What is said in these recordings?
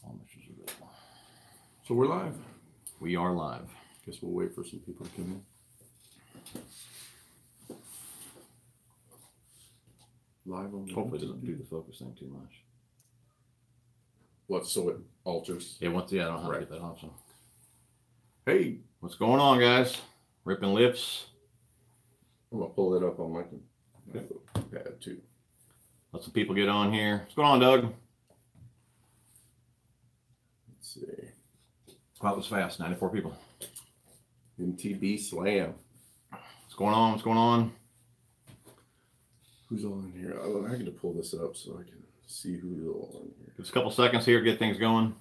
All mixtures are available. So we're live. We are live. Guess we'll wait for some people to come in. Live on. Hopefully it doesn't do the focus thing too much. What? So it alters. Yeah, I don't know how to get that off. So. Hey, what's going on, guys? Ripping lips. I'm gonna pull it up on my pad too. Let some people get on here. What's going on, Doug? Let's see. Wow, that was fast. 94 people. MTB Slam. What's going on? What's going on? Who's on here? I get to pull this up so I can see who's on here. Just a couple seconds here to get things going.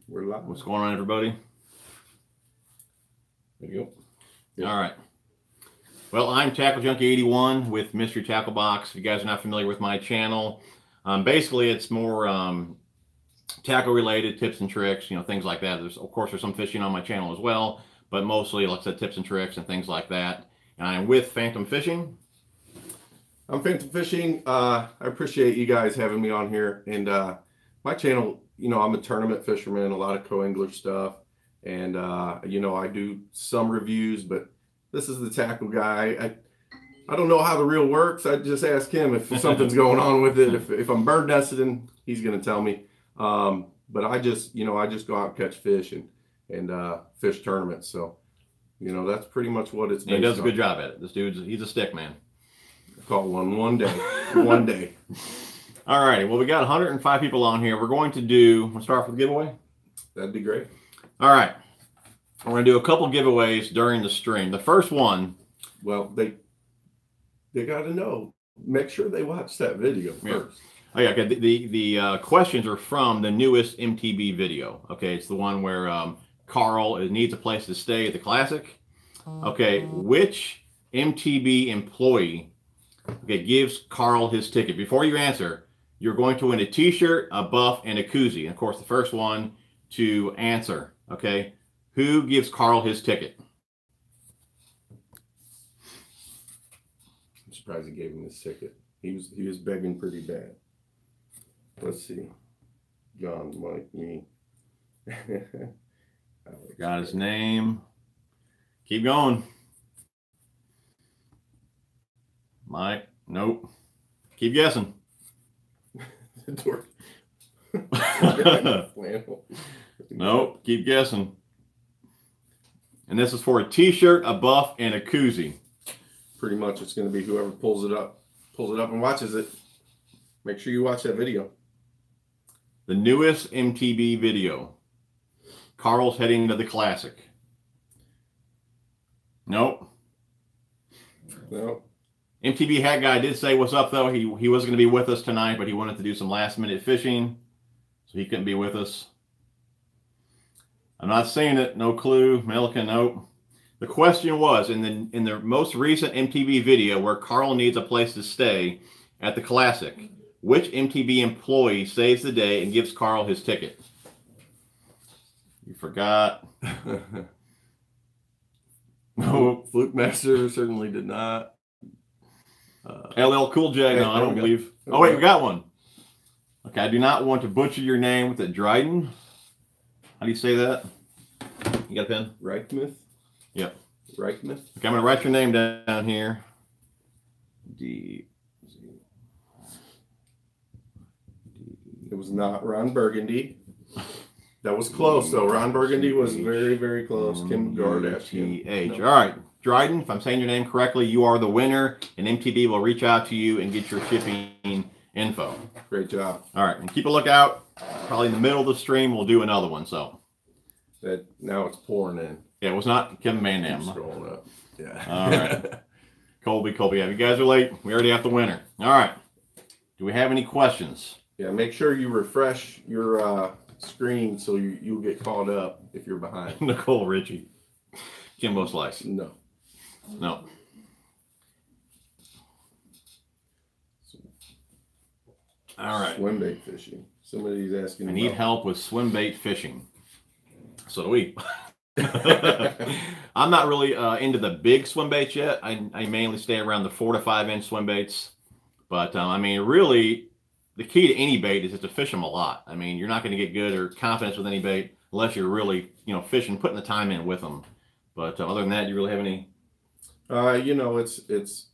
We're live. What's going on, everybody? There you go. Yep. All right. Well, I'm Tackle Junkie 81 with Mystery Tackle Box. If you guys are not familiar with my channel, basically it's more tackle related tips and tricks, things like that. Of course, there's some fishing on my channel as well, but mostly, like I said, tips and tricks and things like that. And I'm with Phantom Fishing. I'm Phantom Fishing. I appreciate you guys having me on here. And my channel, I'm a tournament fisherman, a lot of co-angler stuff. And, I do some reviews, but this is the tackle guy. I don't know how the reel works. I just ask him if something's going on with it. If I'm bird nesting, he's going to tell me. But I just go out and catch fish and fish tournaments. So, that's pretty much what it's based on. He does a good job at it. This he's a stick man. Caught one day. One day. All righty. Well, we got 105 people on here. We're going to start with the giveaway. That'd be great. All right. We're going to do a couple giveaways during the stream. The first one. Well, they got to know. Make sure they watch that video first. Yeah. Oh, yeah. Okay. The questions are from the newest MTB video. Okay. It's the one where Carl needs a place to stay at the Classic. Okay. Which MTB employee gives Carl his ticket? Before you answer, you're going to win a t-shirt, a buff, and a koozie. And of course, the first one to answer. Okay. Who gives Carl his ticket? I'm surprised he gave him his ticket. He was begging pretty bad. Let's see. John, Mike, me. Got his name. Keep going. Mike. Nope. Keep guessing. Nope. Keep guessing. And this is for a t-shirt, a buff, and a koozie. Pretty much it's going to be whoever pulls it up and watches it. Make sure you watch that video. The newest MTB video. Carl's heading to the Classic. Nope. Nope. MTB Hat Guy did say what's up, though. He was going to be with us tonight, but he wanted to do some last-minute fishing, so he couldn't be with us. I'm not seeing it. No clue. Milliken, nope. The question was, in the most recent MTB video where Carl needs a place to stay at the Classic, which MTB employee saves the day and gives Carl his ticket? You forgot. No, Fluke Master certainly did not. LL Cool J, no, I don't believe. Oh, wait, we got one. Okay, I do not want to butcher your name with it. Dryden? How do you say that? You got a pen? Reichmuth? Yep. Reichmuth? Okay, I'm going to write your name down here. It was not Ron Burgundy. That was close, though. Ron Burgundy was very, very close. Kim Kardashian. No. All right. Dryden, if I'm saying your name correctly, you are the winner, and MTB will reach out to you and get your shipping info. Great job. All right. And keep a lookout. Probably in the middle of the stream, we'll do another one. So now it's pouring in. Yeah, it was not Kevin Mandam. Scrolling up. Yeah. All right. Colby. Yeah, you guys are late. We already have the winner. All right. Do we have any questions? Yeah, make sure you refresh your screen so you'll get caught up if you're behind. Nicole Ritchie. Kimbo Slice. No. All right. Swim bait fishing. Somebody's asking. I need help with swim bait fishing. So do we. I'm not really into the big swim baits yet. I mainly stay around the 4 to 5 inch swim baits. But I mean, really, the key to any bait is just to fish them a lot. I mean, you're not going to get good or confidence with any bait unless you're really, fishing, putting the time in with them. But other than that, you really have any? It's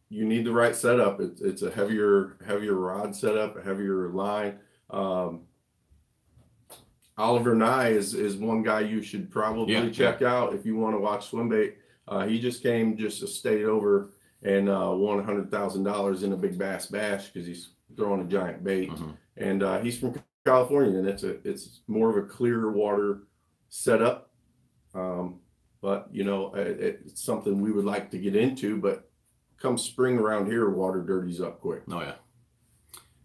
you need the right setup. It's a heavier rod setup, a heavier line. Oliver Nye is one guy you should probably check out if you want to watch swim bait. He just came just a state over and won $100,000 in a big bass bash because he's throwing a giant bait. And he's from California, and it's more of a clear water setup. But it's something we would like to get into, but come spring around here, water dirties up quick. Oh yeah.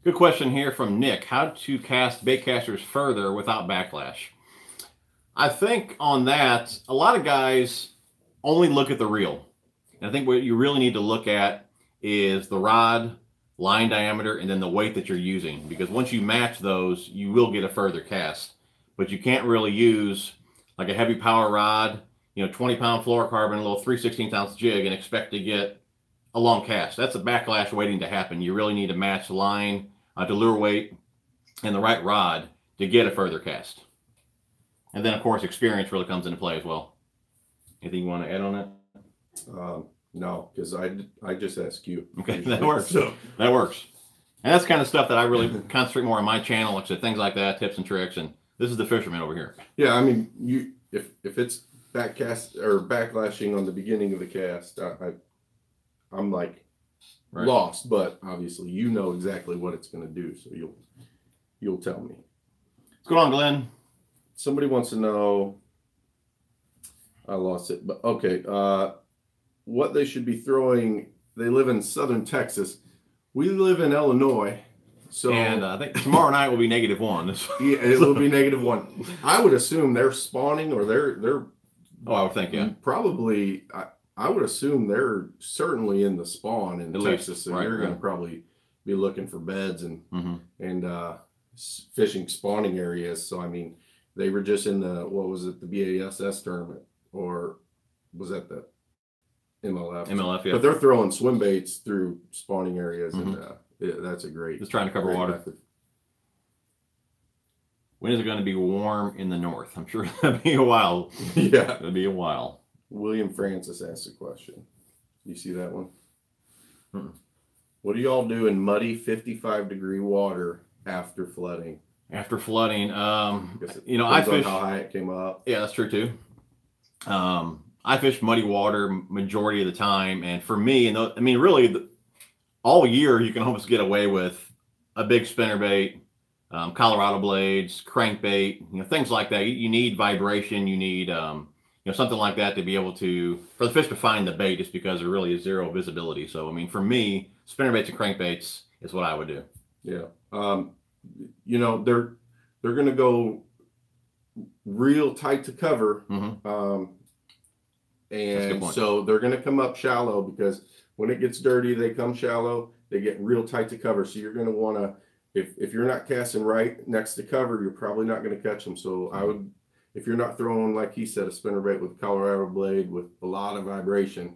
Good question here from Nick. How to cast bait casters further without backlash? I think on that, a lot of guys only look at the reel. And I think what you really need to look at is the rod, line diameter, and then the weight that you're using. Because once you match those, you will get a further cast. But you can't really use like a heavy power rod, 20-pound fluorocarbon, a little 3/16 jig, and expect to get a long cast. That's a backlash waiting to happen. You really need to match line to lure weight and the right rod to get a further cast. And then, of course, experience really comes into play as well. Anything you want to add on that? No, because I just ask you. Okay, that works. That works. And that's kind of stuff that I really concentrate more on my channel, like I said, things like that, tips and tricks. And this is the fisherman over here. Yeah, I mean, if it's backcast or backlashing on the beginning of the cast, I'm like lost, but obviously you know exactly what it's going to do, so you'll tell me. What's going on, Glenn? Somebody wants to know, I lost it, but okay, what they should be throwing. They live in southern Texas. We live in Illinois, so and I think tomorrow night will be -1. Yeah, it will be -1. I would assume they're spawning, or they're. Oh, I would think, yeah. Probably, I would assume they're certainly in the spawn in Texas, so you're going to probably be looking for beds and fishing spawning areas. So, I mean, they were just in the, what was it, the BASS tournament, or was that the MLF? MLF, yeah. But they're throwing swim baits through spawning areas, and that's a great. Just trying to cover water. Method. When is it going to be warm in the north? I'm sure that'll be a while. Yeah. It'll be a while. William Francis asked a question. You see that one? What do y'all do in muddy 55-degree water after flooding? After flooding, I fish how high it came up. Yeah, that's true too. I fish muddy water majority of the time, and for me, really, all year you can almost get away with a big spinnerbait, Colorado blades, crankbait, things like that. You need vibration. You need something like that to be able to, for the fish to find the bait, just because there really is zero visibility. So, I mean, for me, spinnerbaits and crankbaits is what I would do. Yeah. They're going to go real tight to cover. And so they're going to come up shallow, because when it gets dirty, they come shallow. They get real tight to cover. So you're going to want to, if you're not casting right next to cover, you're probably not going to catch them. So I would, if you're not throwing, like he said, a spinnerbait with Colorado blade with a lot of vibration,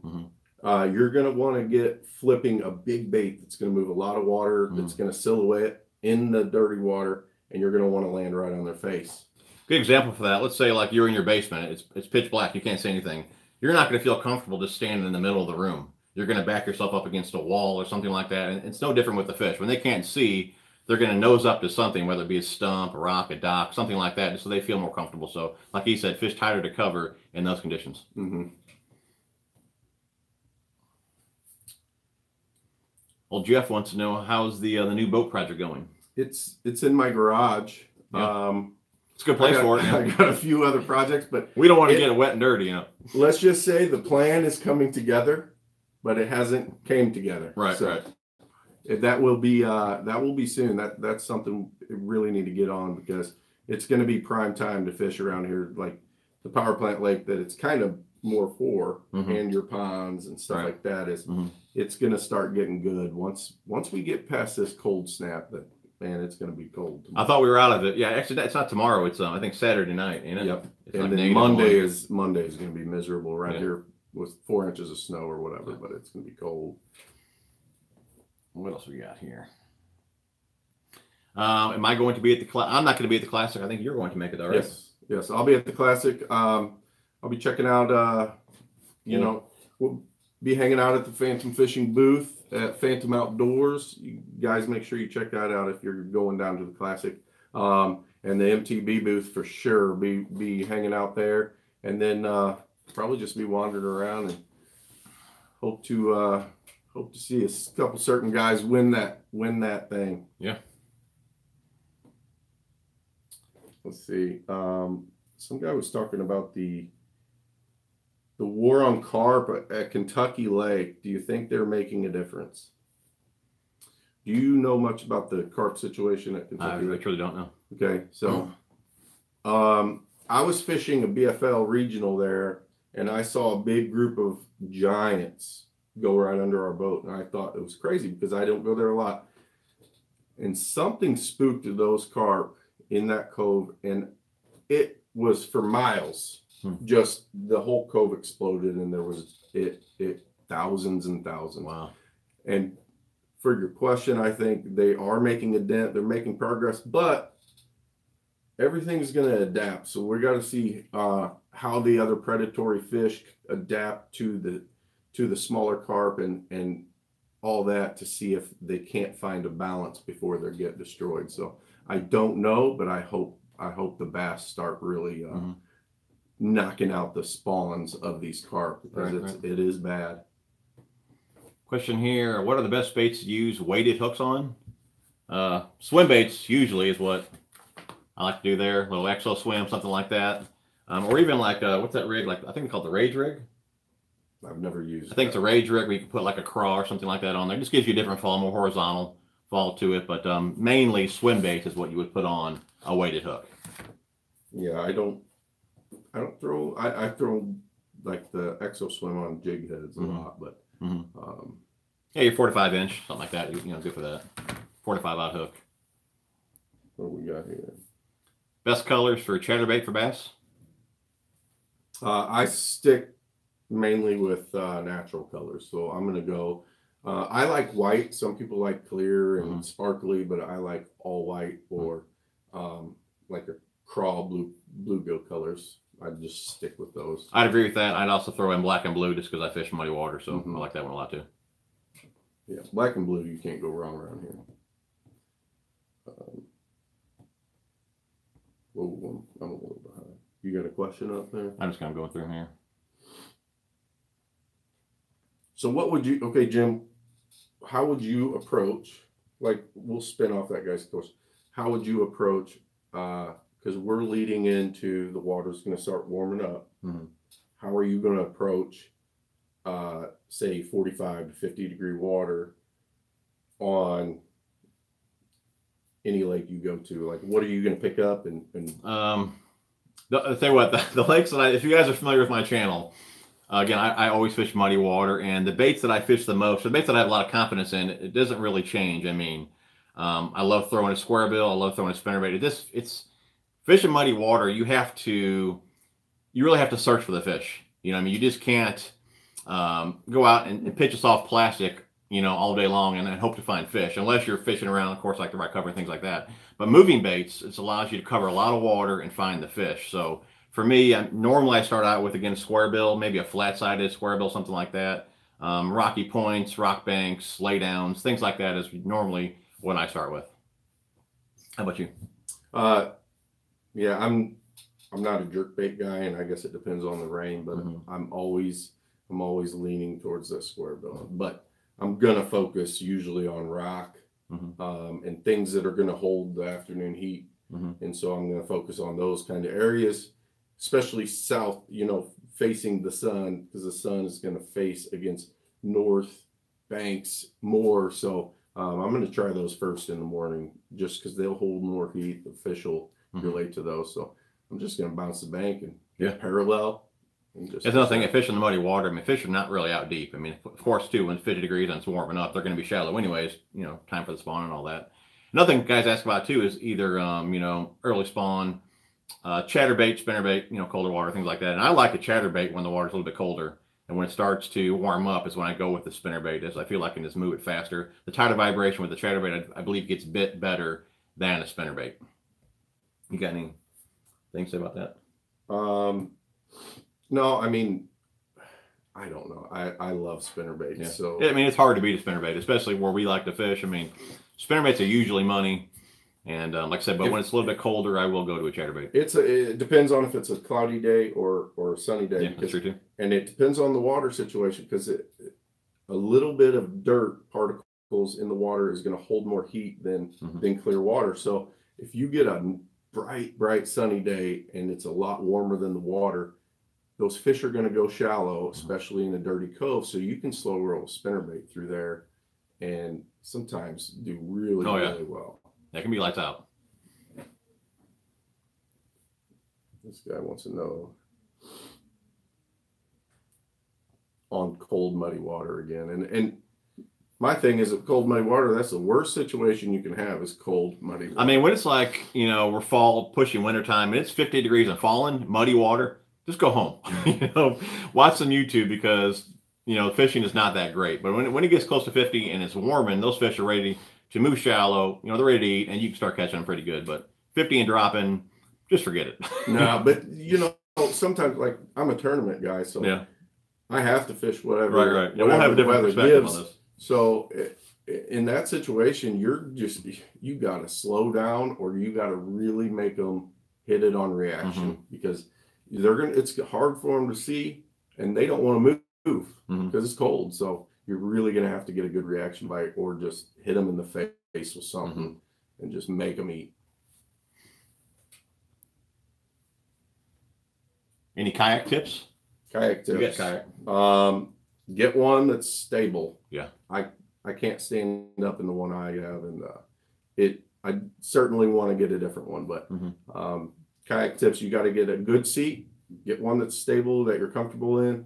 you're going to want to get flipping a big bait that's going to move a lot of water, that's going to silhouette in the dirty water, and you're going to want to land right on their face. Good example for that. Let's say like you're in your basement. It's pitch black. You can't see anything. You're not going to feel comfortable just standing in the middle of the room. You're going to back yourself up against a wall or something like that. And it's no different with the fish. When they can't see, they're going to nose up to something, whether it be a stump, a rock, a dock, something like that, so they feel more comfortable. So, like he said, fish tighter to cover in those conditions. Well, Jeff wants to know, how's the new boat project going? It's in my garage. Yeah. It's a good place for it. I got a few other projects, but we don't want to get it wet and dirty, Let's just say the plan is coming together, but it hasn't came together. Right, so right. That will be soon. That's something we really need to get on, because it's going to be prime time to fish around here, like the power plant lake that it's kind of more for, and your ponds and stuff like that is. It's going to start getting good once we get past this cold snap. That, man, it's going to be cold tomorrow. I thought we were out of it. Yeah, actually, it's not tomorrow. It's I think Saturday night. Ain't it? Yep. It's and like then Monday is going to be miserable right here with 4 inches of snow or whatever, but it's going to be cold. What else we got here? Am I going to be at the I'm not going to be at the Classic. I think you're going to make it, all right? Yes. I'll be at the Classic. I'll be checking out, we'll be hanging out at the Phantom Fishing booth at Phantom Outdoors. You guys make sure you check that out if you're going down to the Classic. And the MTB booth for sure. Be hanging out there, and then probably just be wandering around and hope to see a couple certain guys win that thing. Yeah. Let's see. Some guy was talking about the war on carp at Kentucky Lake. Do you think they're making a difference? Do you know much about the carp situation at Kentucky Lake? I truly don't know. Okay, so I was fishing a BFL regional there, and I saw a big group of giants go right under our boat, and I thought it was crazy because I don't go there a lot. And something spooked to those carp in that cove, and it was for miles. Just the whole cove exploded, and there was thousands and thousands. Wow. And for your question, I think they are making a dent. They're making progress, but everything's going to adapt. So we got to see how the other predatory fish adapt to the smaller carp and all that, to see if they can't find a balance before they get destroyed. So I don't know, but I hope the bass start really knocking out the spawns of these carp, because it is bad. Question here: what are the best baits to use weighted hooks on? Swim baits usually is what I like to do there. A little exo swim, something like that, or even like what's that rig? Like I think it's called the Rage rig. I've never used. I think it's a Rage rig where you can put like a craw or something like that on there. It just gives you a different fall, more horizontal fall to it. But mainly swim bait is what you would put on a weighted hook. Yeah, I don't throw. I throw like the exo swim on jig heads a lot, but. Yeah, your 4 to 5 inch, something like that. Good for that. 4 to 5 out hook. What we got here? Best colors for chatterbait for bass? I stick mainly with natural colors, so I'm gonna go. I like white. Some people like clear and sparkly, but I like all white or like a craw bluegill colors. I just stick with those. I'd agree with that. I'd also throw in black and blue just because I fish muddy water, so I like that one a lot too. Yeah, black and blue, you can't go wrong around here. Whoa, I'm a little behind. You got a question up there? I'm just kind of going through here. So what would you, okay, Jim, how would you approach, like we'll spin off that guy's course. How would you approach, because we're leading into the water's going to start warming up. How are you going to approach, say, 45 to 50 degree water on any lake you go to? Like, what are you going to pick up? I'll tell you what, the lakes that if you guys are familiar with my channel, again, I always fish muddy water, and the baits that I fish the most, the baits that I have a lot of confidence in, it doesn't really change. I mean, I love throwing a square bill. I love throwing a spinnerbait. It's fishing muddy water. You really have to search for the fish. I mean, you just can't go out and pitch a soft plastic, all day long and hope to find fish, unless you're fishing around, of course, like the right cover and things like that. But moving baits, it allows you to cover a lot of water and find the fish. So for me, normally I start out with, again, square bill, maybe a flat-sided square bill, something like that. Rocky points, rock banks, laydowns, things like that is normally what I start with. How about you? Yeah, I'm not a jerkbait guy, and I guess it depends on the rain, but I'm always leaning towards the square bill. But I'm gonna focus usually on rock and things that are gonna hold the afternoon heat, and so I'm gonna focus on those kind of areas, especially south, facing the sun, because the sun is gonna face against north banks more. So I'm gonna try those first in the morning, just because they'll hold more heat. The fish will relate to those. So I'm just gonna bounce the bank and get parallel. That's another thing. Fish in the muddy water. I mean, fish are not really out deep. I mean, of course, too, when it's 50 degrees and it's warming up, they're going to be shallow anyways. Time for the spawn and all that. Another thing guys ask about too is either early spawn, chatterbait, spinnerbait, colder water, things like that. And I like a chatterbait when the water's a little bit colder. And when it starts to warm up is when I go with the spinnerbait, as I feel I can just move it faster. The tighter vibration with the chatterbait, I believe, gets a bit better than a spinnerbait. You got anything to say about that? No, I mean, I don't know. I love spinnerbaits. Yeah. So I mean, it's hard to beat a spinnerbait, especially where we like to fish. I mean, spinnerbaits are usually money. And like I said, but when it's a little bit colder, I will go to a chatterbait. It depends on if it's a cloudy day or a sunny day. Yeah, that's true too. And it depends on the water situation, because a little bit of dirt particles in the water is going to hold more heat than clear water. So if you get a bright sunny day and it's a lot warmer than the water, those fish are going to go shallow, especially in a dirty cove. So you can slow roll a spinnerbait through there and sometimes do really well. That can be lights out. This guy wants to know on cold, muddy water again. And my thing is, that cold, muddy water, that's the worst situation you can have, is cold, muddy water. I mean, when it's like, we're fall, pushing wintertime, and it's 50 degrees and falling, muddy water, just go home. Watch some YouTube, because, fishing is not that great. But when it gets close to 50 and it's warming, those fish are ready to move shallow, they're ready to eat, and you can start catching them pretty good. But 50 and dropping, just forget it. No, but sometimes, like, I'm a tournament guy, so yeah, I have to fish whatever. Right. Yeah, we'll have a different perspective on this. So in that situation, you got to slow down, or you got to really make them hit it on reaction, because it's hard for them to see, and they don't want to move because it's cold. So you're really going to have to get a good reaction bite, or just hit them in the face with something and just make them eat. Any kayak tips? Kayak tips. You got kayak. Get one that's stable. Yeah. I can't stand up in the one I have, and I certainly want to get a different one, but kayak tips, you got to get a good seat, get one that's stable, that you're comfortable in,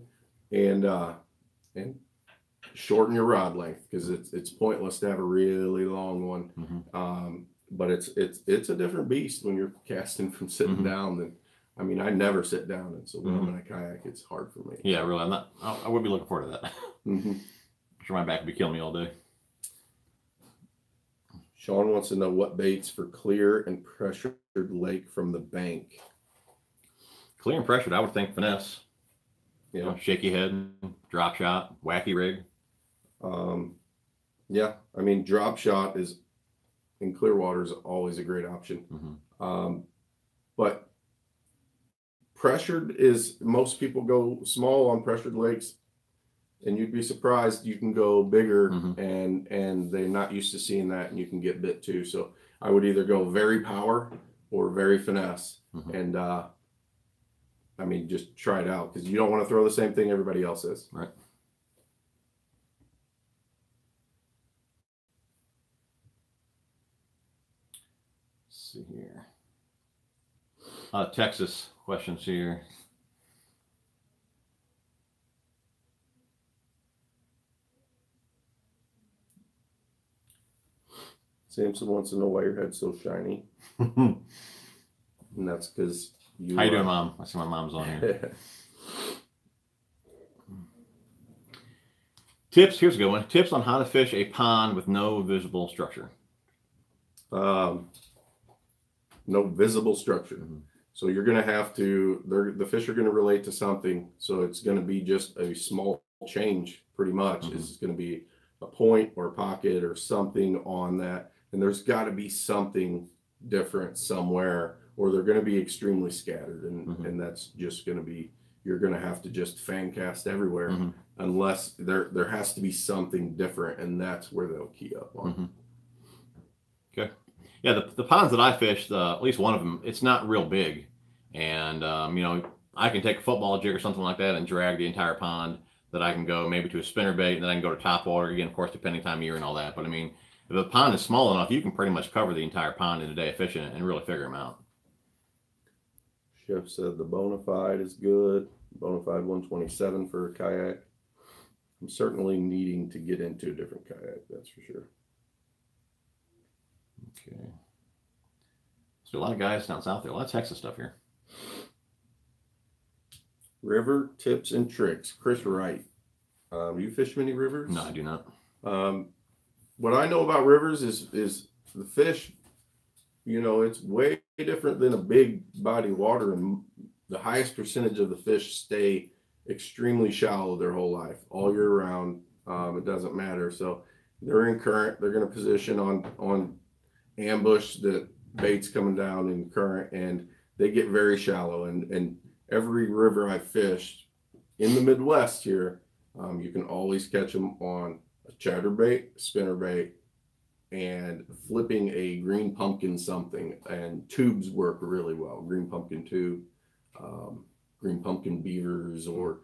and shorten your rod length, because it's pointless to have a really long one. But it's a different beast when you're casting from sitting down than, I mean, I never sit down, and so when I'm in a kayak, it's hard for me. Yeah, really. I would be looking forward to that. I'm sure my back would be killing me all day. Sean wants to know what baits for clear and pressured lake from the bank. Clear and pressured, I would think finesse. Yeah. Shaky head, drop shot, wacky rig. Yeah, I mean, drop shot is in clear water is always a great option. But pressured is, most people go small on pressured lakes, and you'd be surprised you can go bigger, and they're not used to seeing that, and you can get bit too. So I would either go very power or very finesse, and I mean, just try it out, because you don't want to throw the same thing everybody else is. Right. Let's see here. Texas questions here. Samson wants to know why your head's so shiny. And that's because you... How you doing, Mom? I see my mom's on here. Tips, here's a good one. Tips on how to fish a pond with no visible structure. No visible structure. So you're going to have to, the fish are going to relate to something. So it's going to be just a small change, pretty much. It's going to be a point or a pocket or something on that. And there's got to be something different somewhere, or they're going to be extremely scattered. And that's just going to be, you're going to have to just fan cast everywhere, unless there has to be something different. And that's where they'll key up on. Okay. Yeah, the ponds that I fished, at least one of them, it's not real big. And, I can take a football jig or something like that and drag the entire pond, that I can go maybe to a spinnerbait, and then I can go to top water again, of course, depending time of year and all that. But I mean, if the pond is small enough, you can pretty much cover the entire pond in a day of fishing and really figure them out. Chef said the Bonafide is good. Bonafide 127 for a kayak. I'm certainly needing to get into a different kayak, that's for sure. Okay. So a lot of guys down south there, a lot of Texas stuff here. River tips and tricks. Chris Wright. You fish many rivers? No, I do not. What I know about rivers is the fish, you know, it's way different than a big body of water, and the highest percentage of the fish stay extremely shallow their whole life, all year round. It doesn't matter. So they're in current, they're going to position on ambush, the bait's coming down in current, and they get very shallow. And every river I fished in the Midwest here, you can always catch them on a chatterbait, spinnerbait, and flipping a green pumpkin something. And tubes work really well. Green pumpkin tube, green pumpkin beavers, or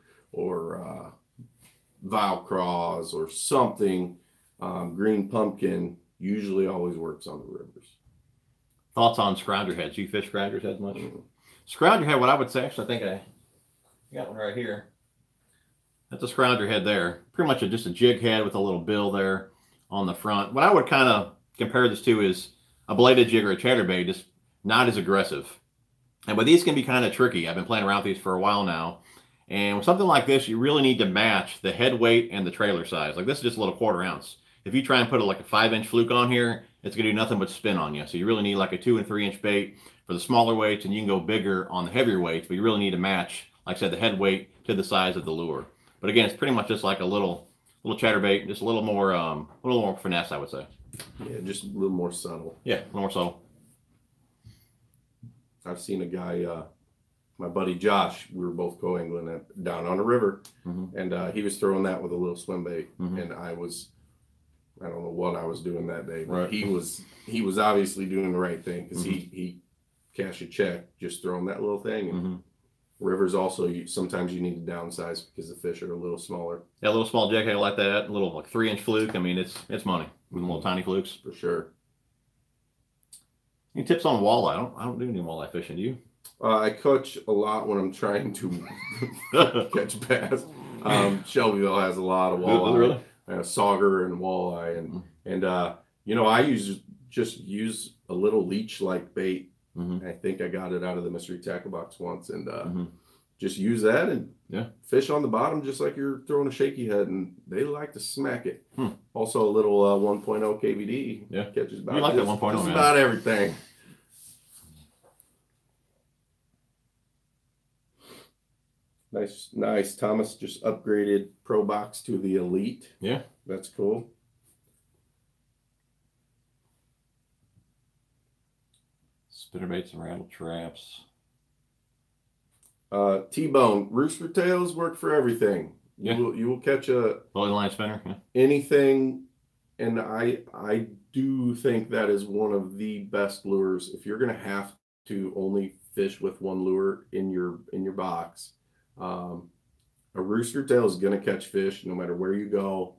Vile craws or something. Green pumpkin usually always works on the rivers. Thoughts on scrounger heads? Do you fish scrounger heads much? Scrounger head, what I would say, actually, I think I got one right here. That's a scrounger head there. Pretty much just a jig head with a little bill there on the front. What I would kind of compare this to is a bladed jig or a chatterbait, just not as aggressive. But these can be kind of tricky. I've been playing around with these for a while now. And with something like this, you really need to match the head weight and the trailer size. Like this is just a little 1/4 ounce. If you try and put like a 5-inch fluke on here, it's going to do nothing but spin on you. So you really need like a 2 and 3 inch bait for the smaller weights, and you can go bigger on the heavier weights, but you really need to match, like I said, the head weight to the size of the lure. But again, it's pretty much just like a little chatterbait, just a little more finesse, I would say. Yeah, just a little more subtle. Yeah, a little more subtle. I've seen a guy, my buddy Josh, we were both co-angling down on a river, and he was throwing that with a little swim bait, and I don't know what I was doing that day, but he was obviously doing the right thing, because he cashed a check just throwing that little thing. And rivers also, sometimes you need to downsize because the fish are a little smaller. Yeah, a little small jig head like that, a little like 3-inch fluke. I mean, it's money with little tiny flukes For sure. Any tips on walleye? I don't do any walleye fishing. Do you? I coach a lot when I'm trying to catch bass. Shelbyville has a lot of walleye. Really? Sauger and walleye, and you know, I just use a little leech like bait. I think I got it out of the mystery tackle box once, and just use that and fish on the bottom just like you're throwing a shaky head, and they like to smack it. Also, a little 1.0 KVD catches about, you like that 1.0, just man. about everything. Nice. Thomas just upgraded Pro Box to the Elite. Yeah, that's cool. Spinnerbaits and rattle traps. T-bone rooster tails work for everything. Yeah. You will catch a bowline line spinner. Yeah. Anything, and I do think that is one of the best lures. If you're going to have to only fish with one lure in your box, a rooster tail is going to catch fish no matter where you go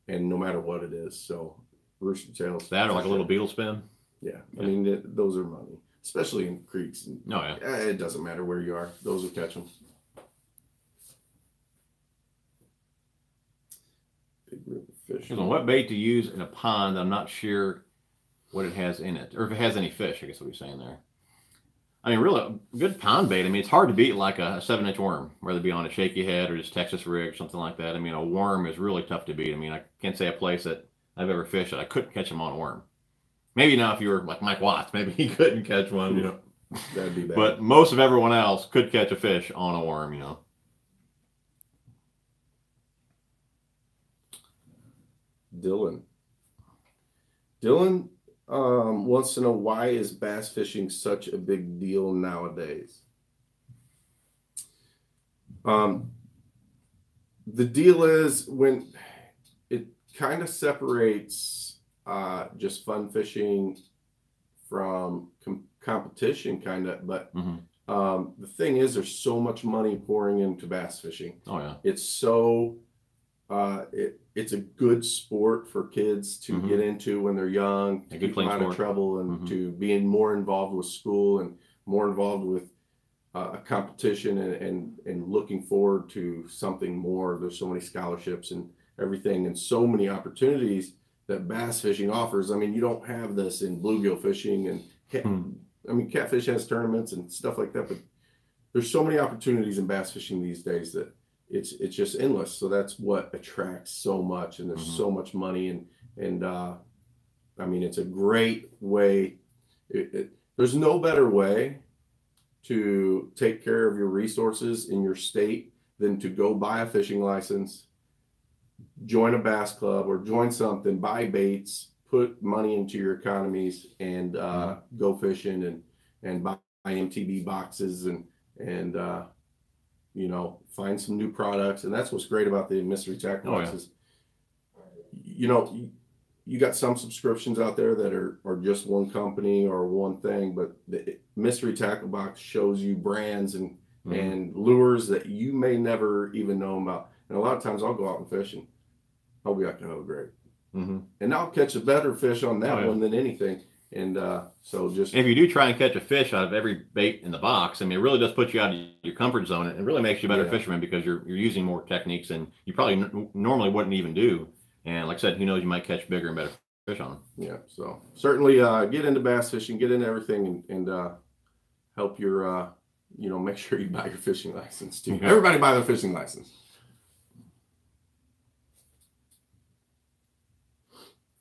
and no matter what it is. So rooster tails. That or like a little beetle spin. Yeah. I mean, those are money, especially in creeks. Oh, yeah. It doesn't matter where you are. Those will catch them. Big river fish. Depends on what bait to use in a pond. I'm not sure what it has in it, or if it has any fish, I guess what you're saying there. I mean, really, a good pond bait, I mean, it's hard to beat like a 7-inch worm, whether it be on a shaky head or just Texas rig or something like that. I mean, a worm is really tough to beat. I mean, I can't say a place that I've ever fished that I couldn't catch them on a worm. Maybe now if you were like Mike Watts, maybe he couldn't catch one, you know. That'd be bad. But most of everyone else could catch a fish on a worm, you know. Dylan wants to know, why is bass fishing such a big deal nowadays? The deal is when it kind of separates just fun fishing from competition, kind of. But the thing is, there's so much money pouring into bass fishing. Oh yeah, it's so it's a good sport for kids to get into when they're young, to keep them out of trouble, and to being more involved with school and more involved with a competition, and looking forward to something more. There's so many scholarships and everything, and so many opportunities that bass fishing offers. I mean, you don't have this in bluegill fishing, and I mean, catfish has tournaments and stuff like that, but there's so many opportunities in bass fishing these days that it's just endless. So that's what attracts so much, and there's so much money, and I mean, it's a great way. There's no better way to take care of your resources in your state than to go buy a fishing license, join a bass club, or join something, buy baits, put money into your economies, and go fishing and buy MTB boxes and you know, find some new products. And that's what's great about the mystery tackle boxes. You know, you got some subscriptions out there that are just one company or one thing, but the mystery tackle box shows you brands and lures that you may never even know about. And a lot of times I'll go out and fish and I'll be like, oh, great. And I'll catch a better fish on that one than anything. And so just if you do try and catch a fish out of every bait in the box, I mean, it really does put you out of your comfort zone. It really makes you a better fisherman because you're using more techniques than you probably normally wouldn't even do. And like I said, who knows, you might catch bigger and better fish on them. Yeah, so certainly get into bass fishing, get into everything, and help your you know, make sure you buy your fishing license too. Everybody buy their fishing license.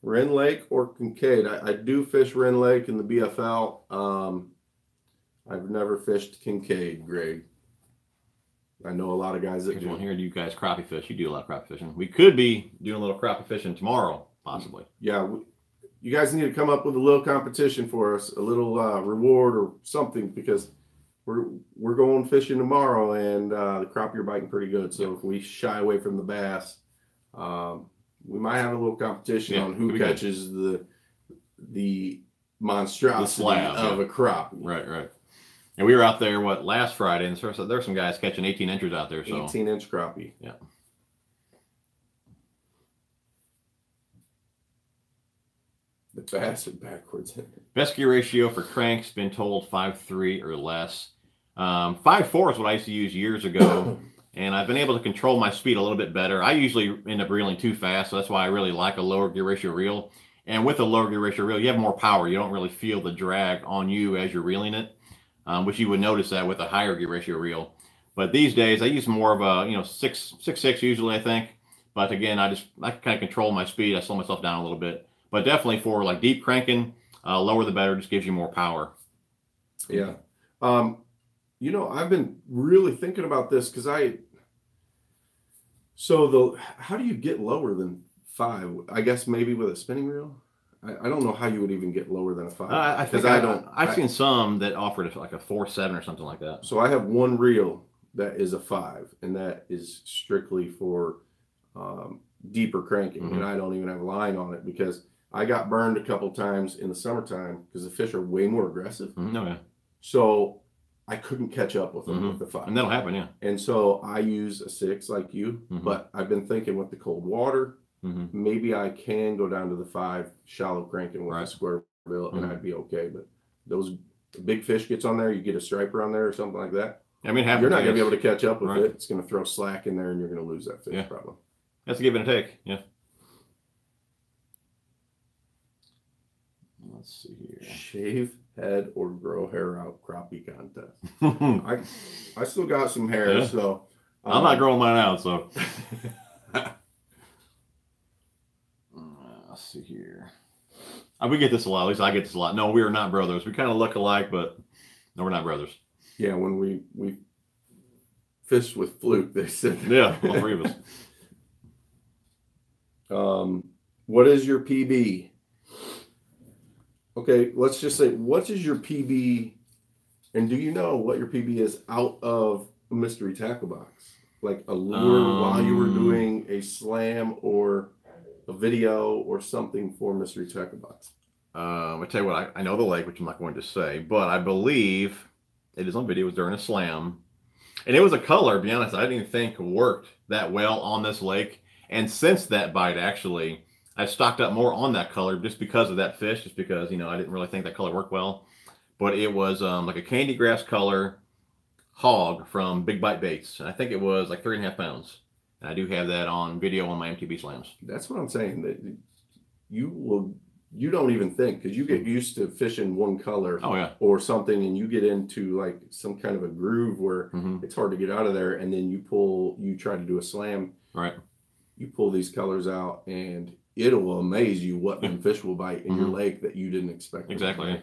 Wren Lake or Kincaid? I do fish Wren Lake in the BFL. I've never fished Kincaid, Greg. I know a lot of guys that do. Here, do you guys crappie fish? You do a lot of crappie fishing. We could be doing a little crappie fishing tomorrow, possibly. Yeah, you guys need to come up with a little competition for us, a little reward or something, because we're going fishing tomorrow, and the crappie are biting pretty good. So if we shy away from the bass, we might have a little competition on who catches the monstrosity of a crappie. Right. And we were out there, last Friday, and so there's some guys catching 18 inches out there. So 18-inch crappie. Yeah. The bass are backwards. Best gear ratio for cranks, been told 5.3 or less. 5.4 is what I used to use years ago, and I've been able to control my speed a little bit better. I usually end up reeling too fast, so that's why I really like a lower gear ratio reel. And with a lower gear ratio reel, you have more power. You don't really feel the drag on you as you're reeling it, which you would notice that with a higher gear ratio reel. But these days, I use more of a 6.6 usually, I think. But again, I can kind of control my speed. I slow myself down a little bit. But definitely for like deep cranking, lower the better. Just gives you more power. Yeah. You know, I've been really thinking about this because how do you get lower than 5? I guess maybe with a spinning reel. I don't know how you would even get lower than a 5. I've seen some that offered like a 4.7 or something like that. So I have one reel that is a 5, and that is strictly for deeper cranking, and I don't even have a line on it because I got burned a couple times in the summertime because the fish are way more aggressive. So I couldn't catch up with them with the 5. And that'll happen, yeah. And so I use a 6 like you, but I've been thinking with the cold water, maybe I can go down to the 5 shallow cranking with a square bill, and I'd be okay. But those big fish gets on there, you get a striper on there or something like that. I mean, you're not going to be able to catch up with it. It's going to throw slack in there, and you're going to lose that fish probably. That's a give and a take, yeah. Let's see here. Shave head or grow hair out crappie contest. I still got some hair, so I'm not growing mine out. So let's see here. We get this a lot. At least I get this a lot. No, we are not brothers. We kind of look alike, but no, we're not brothers. Yeah, when we fished with Fluke, they said all 3 of us. What is your PB? Okay, let's just say, what is your PB, and do you know what your PB is out of a mystery tackle box? Like a lure while you were doing a slam or a video or something for mystery tackle box? I tell you what, I know the lake, which I'm not going to say, but I believe it is on video. It was during a slam, and it was a color, to be honest, I didn't even think worked that well on this lake. And since that bite, actually, I've stocked up more on that color just because of that fish, just because, I didn't really think that color worked well. But it was like a candy grass color hog from Big Bite Baits. I think it was like 3.5 pounds. And I do have that on video on my MTB slams. That's what I'm saying. That you will you don't even think, because you get used to fishing one color or something, and you get into like some kind of a groove where it's hard to get out of there, and then you try to do a slam. Right. You pull these colors out, and it'll amaze you what them fish will bite in your lake that you didn't expect. Exactly.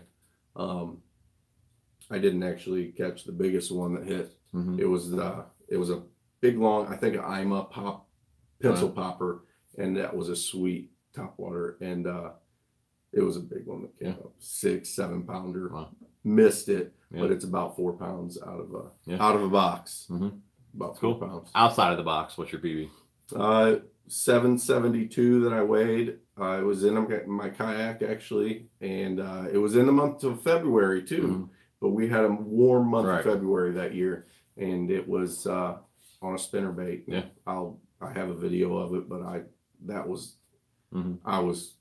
I didn't actually catch the biggest one that hit. It was a big long, I think, an IMA pencil popper, and that was a sweet topwater, and it was a big one that came up, 6-7 pounder. Wow. Missed it, but it's about 4 pounds out of a box. About 4 pounds outside of the box. What's your PB? 772 that I weighed. It was in my kayak actually, and it was in the month of February too. But we had a warm month of February that year, and it was on a spinnerbait. Yeah, I have a video of it, but I was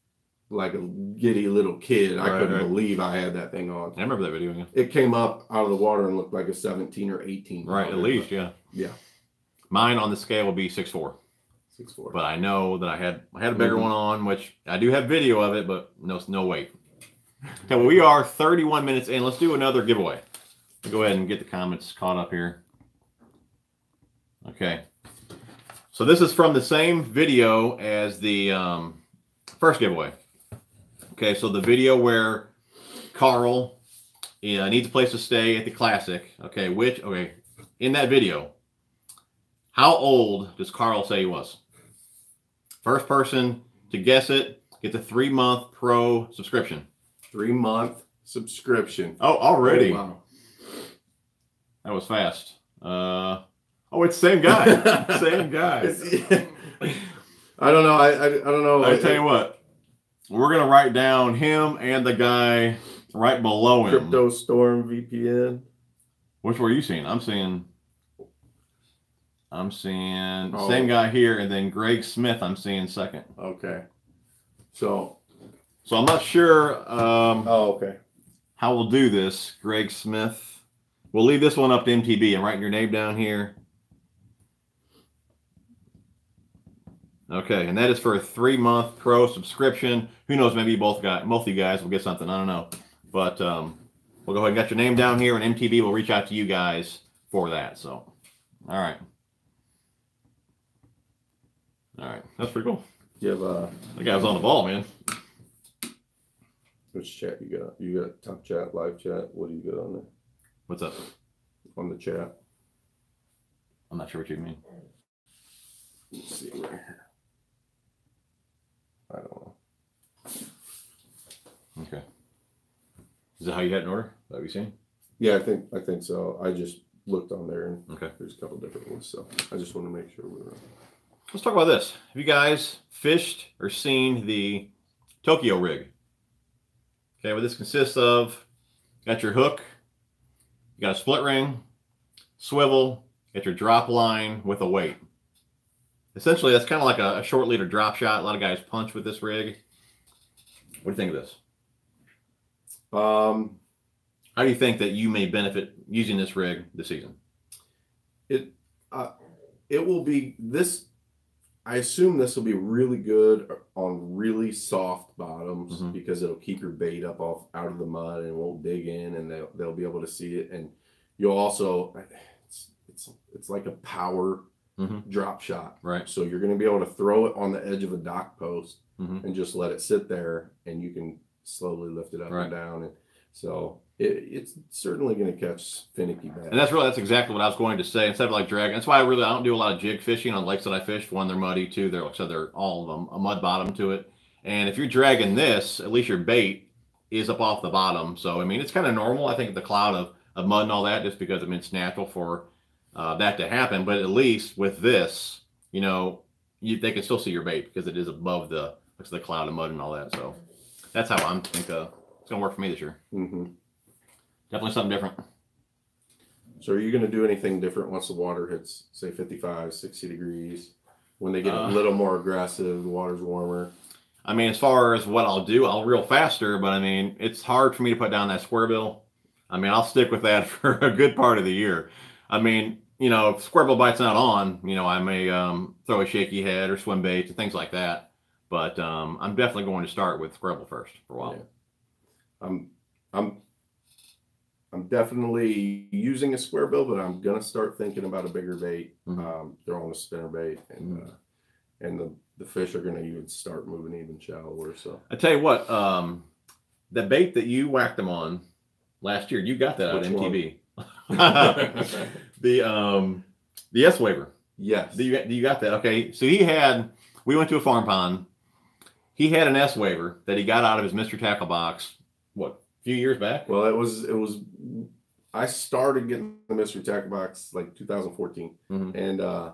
like a giddy little kid. I couldn't believe I had that thing on. I remember that video. Yeah. It came up out of the water and looked like a 17 or 18. Right, at least, yeah. Mine on the scale would be 6'4". 6'4". But I know that I had a bigger one on, which I do have video of it, but no weight. Okay, well, we are 31 minutes in. Let's do another giveaway. Go ahead and get the comments caught up here. Okay. So this is from the same video as the first giveaway. Okay, so the video where Carl needs a place to stay at the Classic. Okay, in that video, how old does Carl say he was? First person to guess it gets a 3-month pro subscription. 3-month subscription. Oh, already. Oh, wow. That was fast. It's the same guy. Same guy. I don't know. I don't know. I tell you what. We're going to write down him and the guy right below him. Crypto Storm VPN. Which were you seeing? I'm seeing same guy here, and then Greg Smith I'm seeing second. Okay. So I'm not sure okay. how we'll do this. Greg Smith. We'll leave this one up to MTB and write your name down here. Okay, and that is for a 3-month pro subscription. Who knows? Maybe both of you guys will get something. I don't know. But we'll go ahead and get your name down here, and MTB will reach out to you guys for that. So, all right. That's pretty cool. You have that guy was on the ball, man. Which chat you got? You got top chat, live chat. What do you got on there? What's up? On the chat. I'm not sure what you mean. Let's see right here. I don't know. Okay. Is that how you had an order? That we seen? Yeah, I think so. I just looked on there, and okay, there's a couple different ones. So I just want to make sure we're. Let's talk about this. Have you guys fished or seen the Tokyo rig? Okay, what this consists of: you got your hook, you got a split ring, swivel, you got your drop line with a weight. Essentially, that's kind of like a short leader drop shot. A lot of guys punch with this rig. What do you think of this? How do you think that you may benefit using this rig this season? It will be this. I assume this will be really good on really soft bottoms because it'll keep your bait up out of the mud and won't dig in, and they'll be able to see it. And you'll also it's like a power drop shot, right? So you're going to be able to throw it on the edge of a dock post and just let it sit there, and you can slowly lift it up and down. And so it's certainly going to catch finicky bass. And that's exactly what I was going to say. Instead of like dragging, that's why I don't do a lot of jig fishing on lakes that I fish. One, they're muddy. Two, they're all of them a mud bottom to it. And if you're dragging this, at least your bait is up off the bottom. So I mean, it's kind of normal. I think the cloud of mud and all that, just because it's natural for that to happen. But at least with this, they can still see your bait because it is above the cloud of mud and all that. So that's how I'm think it's gonna work for me this year. Definitely something different. So are you going to do anything different once the water hits, say, 55, 60 degrees? When they get a little more aggressive, the water's warmer? I mean, as far as what I'll do, I'll reel faster, but I mean, it's hard for me to put down that square bill. I mean, I'll stick with that for a good part of the year. I mean, if square bill bite's not on, I may throw a shaky head or swim baits and things like that. But I'm definitely going to start with Scrabble first for a while. Yeah. I'm definitely using a square bill, but I'm gonna start thinking about a bigger bait. Throwing a spinner bait, and the fish are gonna even start moving even shallower. So I tell you what, the bait that you whacked them on last year, you got that out of MTB. The S waiver. Yes. You got that? Okay. So we went to a farm pond. He had an S waiver that he got out of his Mr. Tackle box. What, a few years back? Well, it was. I started getting the Mr. Tackle box like 2014, and I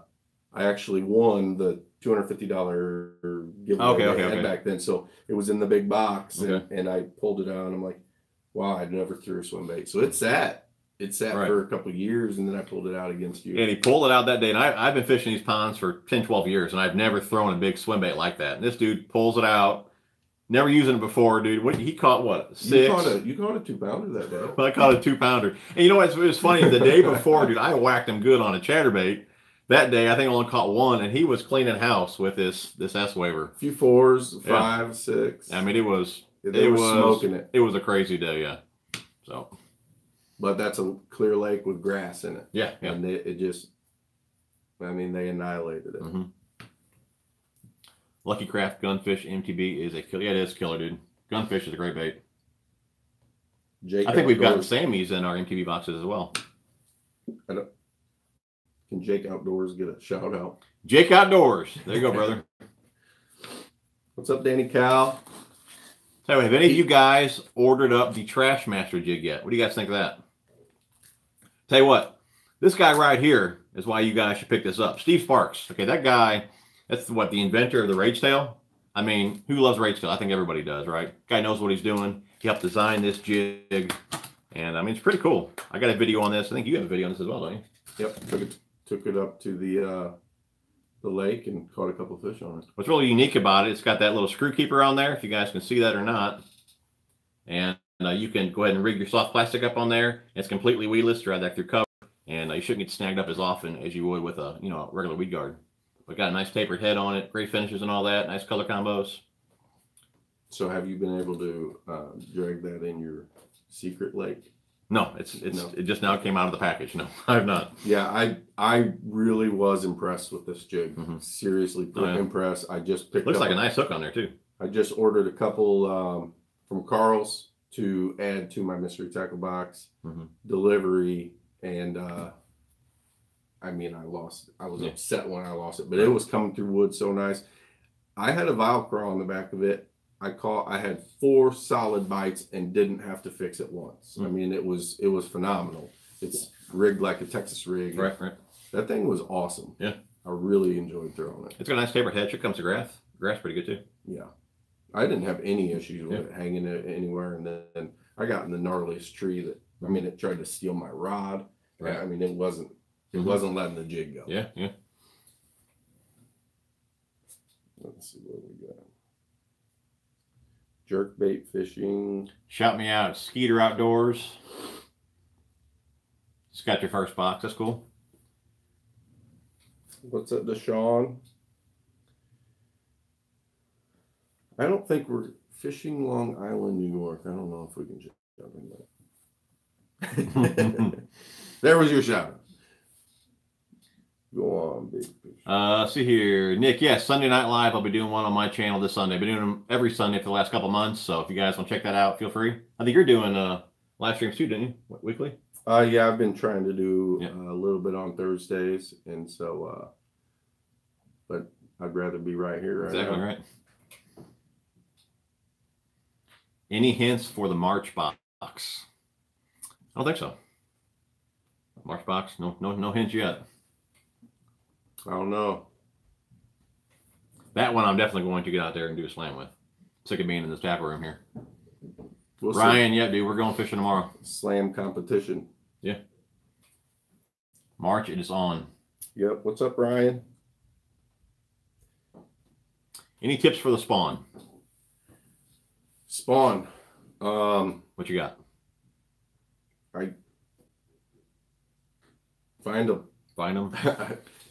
actually won the $250 giveaway okay. back then. So it was in the big box, and I pulled it out, and I'm like, wow, I never threw a swim bait. So it sat for a couple of years, and then I pulled it out against you. And he pulled it out that day. And I've been fishing these ponds for 10, 12 years, and I've never thrown a big swim bait like that. And this dude pulls it out. Never using it before, dude. He caught what? 6? You caught a 2-pounder that day. I caught a 2-pounder. And you know what? It was funny. The day before, dude, I whacked him good on a chatterbait. That day, I think I only caught 1, and he was cleaning house with this S waiver. A few 4s, 5, 6. I mean, it was smoking it. It was a crazy day, yeah. So, but that's a clear lake with grass in it. Yeah. And it just, I mean, they annihilated it. Lucky Craft Gunfish MTB is a killer. Yeah, it is killer, dude. Gunfish is a great bait. I think we've gotten Sammy's in our MTB boxes as well. Can Jake Outdoors get a shout out? Jake Outdoors. There you go, brother. What's up, Danny Cal? So, have any of you guys ordered up the Trash Master jig yet? What do you guys think of that? Tell you what, this guy right here is why you guys should pick this up. Steve Sparks. Okay, that guy, that's what, the inventor of the Rage Tail? I mean, who loves Rage Tail? I think everybody does, right? Guy knows what he's doing. He helped design this jig. And I mean, it's pretty cool. I got a video on this. I think you have a video on this as well, don't you? Yep. Took it up to the lake and caught a couple fish on it. What's really unique about it, it's got that little screw keeper on there, if you guys can see that or not. And you can go ahead and rig your soft plastic up on there. It's completely weedless, drive that through cover. And you shouldn't get snagged up as often as you would with a regular weed guard. But got a nice tapered head on it, great finishes and all that, nice color combos. So have you been able to drag that in your secret lake? No, it just now came out of the package. No, I have not. Yeah, I really was impressed with this jig. Seriously, impressed. I just picked Looks like a nice hook on there too. I just ordered a couple from Carl's to add to my mystery tackle box delivery, and I mean, I was upset when I lost it, but it was coming through wood so nice. I had a Velcro on the back of it. I had 4 solid bites and didn't have to fix it once. I mean, it was phenomenal. It's rigged like a Texas rig. Right. That thing was awesome. Yeah. I really enjoyed throwing it. It's got a nice tapered head. It comes to grass. Grass pretty good too. Yeah. I didn't have any issues with it hanging it anywhere. And then I got in the gnarliest tree that, I mean, it tried to steal my rod. Right. I mean, it wasn't letting the jig go. Yeah. Let's see what we got. Jerkbait fishing. Shout me out, Skeeter Outdoors. Just got your first box. That's cool. What's up, Deshaun? I don't think we're fishing Long Island, New York. I don't know if we can jump in that. There was your shout. Go on, big fish. See here, Nick. Yes, Sunday Night Live. I'll be doing one on my channel this Sunday. I've been doing them every Sunday for the last couple months. So if you guys want to check that out, feel free. I think you're doing live streams too, didn't you? Weekly? Yeah, I've been trying to do a little bit on Thursdays, and so, but I'd rather be right here. Exactly right. Any hints for the March box? I don't think so. March box, no hints yet. I don't know. That one I'm definitely going to get out there and do a slam with. Sick of being in this tap room here. We'll Ryan, see. Yeah, dude, we're going fishing tomorrow. Slam competition. Yeah. March, it is on. Yep. What's up, Ryan? Any tips for the spawn? Spawn. What you got? I find them. Find them.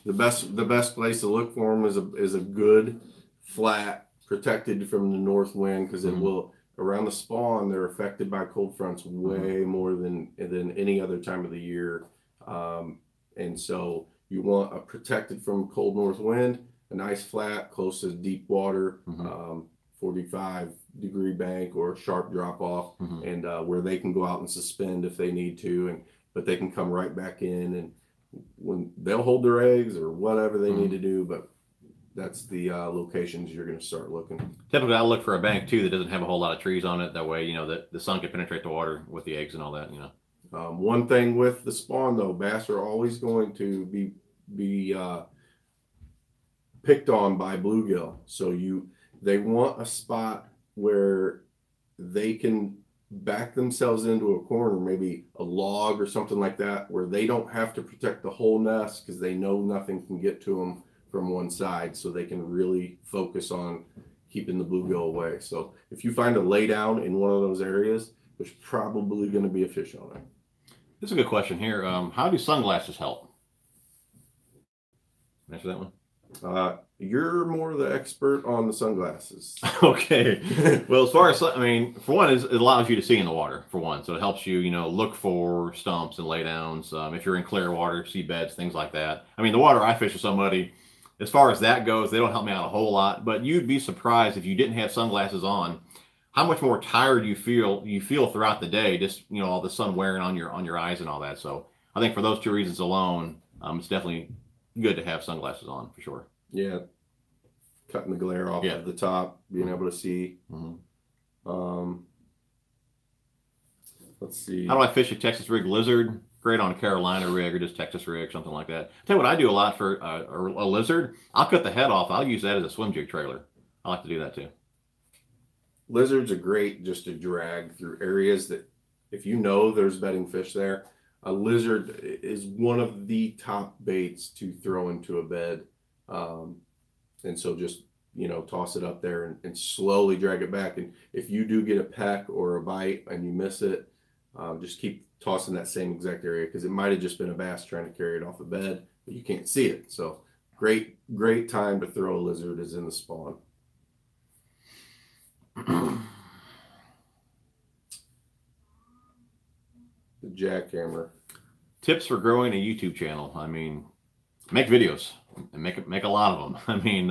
The best place to look for them is a good flat protected from the north wind, because it will, around the spawn, they're affected by cold fronts way more than any other time of the year. And so you want a protected from cold north wind, a nice flat close to deep water, 45-degree bank or a sharp drop off, and where they can go out and suspend if they need to, but they can come right back in, and when they'll hold their eggs or whatever they need to do. But that's the locations you're going to start looking. Typically, I'll look for a bank too that doesn't have a whole lot of trees on it. That way, you know, that the sun can penetrate the water with the eggs and all that. You know. One thing with the spawn though, bass are always going to be picked on by bluegill. So they want a spot where they can back themselves into a corner, maybe a log or something like that, where they don't have to protect the whole nest, because they know nothing can get to them from one side, so they can really focus on keeping the bluegill away. So if you find a lay down in one of those areas, there's probably going to be a fish on it. This is a good question here. How do sunglasses help? Answer that one. You're more the expert on the sunglasses. Okay. Well, as far as, I mean, for one, it allows you to see in the water, for one. So it helps you, you know, look for stumps and laydowns. If you're in clear water, see beds, things like that. I mean, the water I fish is so muddy. As far as that goes, they don't help me out a whole lot. But you'd be surprised if you didn't have sunglasses on, how much more tired you feel throughout the day. Just, you know, all the sun wearing on your eyes and all that. So I think for those two reasons alone, it's definitely good to have sunglasses on for sure. Yeah, cutting the glare off of the top, being able to see. Let's see. How do I fish a Texas rig lizard? Great on a Carolina rig or just Texas rig, something like that. Tell you what I do a lot for a lizard. I'll cut the head off. I'll use that as a swim jig trailer. I like to do that too. Lizards are great just to drag through areas that, if you know there's bedding fish there, a lizard is one of the top baits to throw into a bed. And so just, you know, toss it up there and slowly drag it back. And if you do get a peck or a bite and you miss it, just keep tossing that same exact area, because it might have just been a bass trying to carry it off the bed, but you can't see it. So great time to throw a lizard is in the spawn. The jackhammer. Tips for growing a YouTube channel. I mean, make videos and make a lot of them. I mean,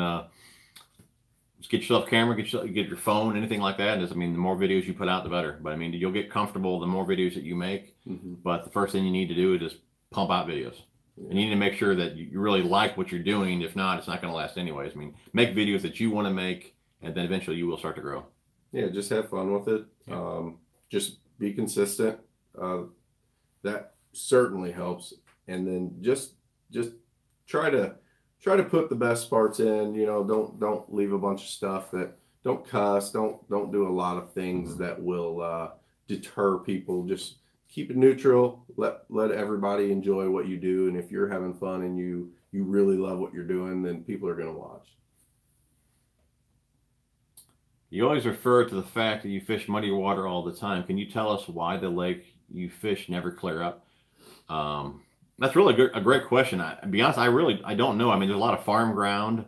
just get yourself a camera, get your phone, anything like that. I mean, the more videos you put out, the better. But I mean, you'll get comfortable the more videos that you make. But the first thing you need to do is just pump out videos. And you need to make sure that you really like what you're doing. If not, it's not going to last anyways. I mean, make videos that you want to make, and then eventually you will start to grow. Yeah, just have fun with it. Just be consistent. That certainly helps. And then just try to put the best parts in. You know, don't leave a bunch of stuff that, don't cuss, don't do a lot of things that will deter people. Just keep it neutral. Let everybody enjoy what you do. And if you're having fun and you really love what you're doing, then people are going to watch. You always refer to the fact that you fish muddy water all the time. Can you tell us why the lake you fish never clear up? That's really a great question. To be honest, I don't know. I mean, there's a lot of farm ground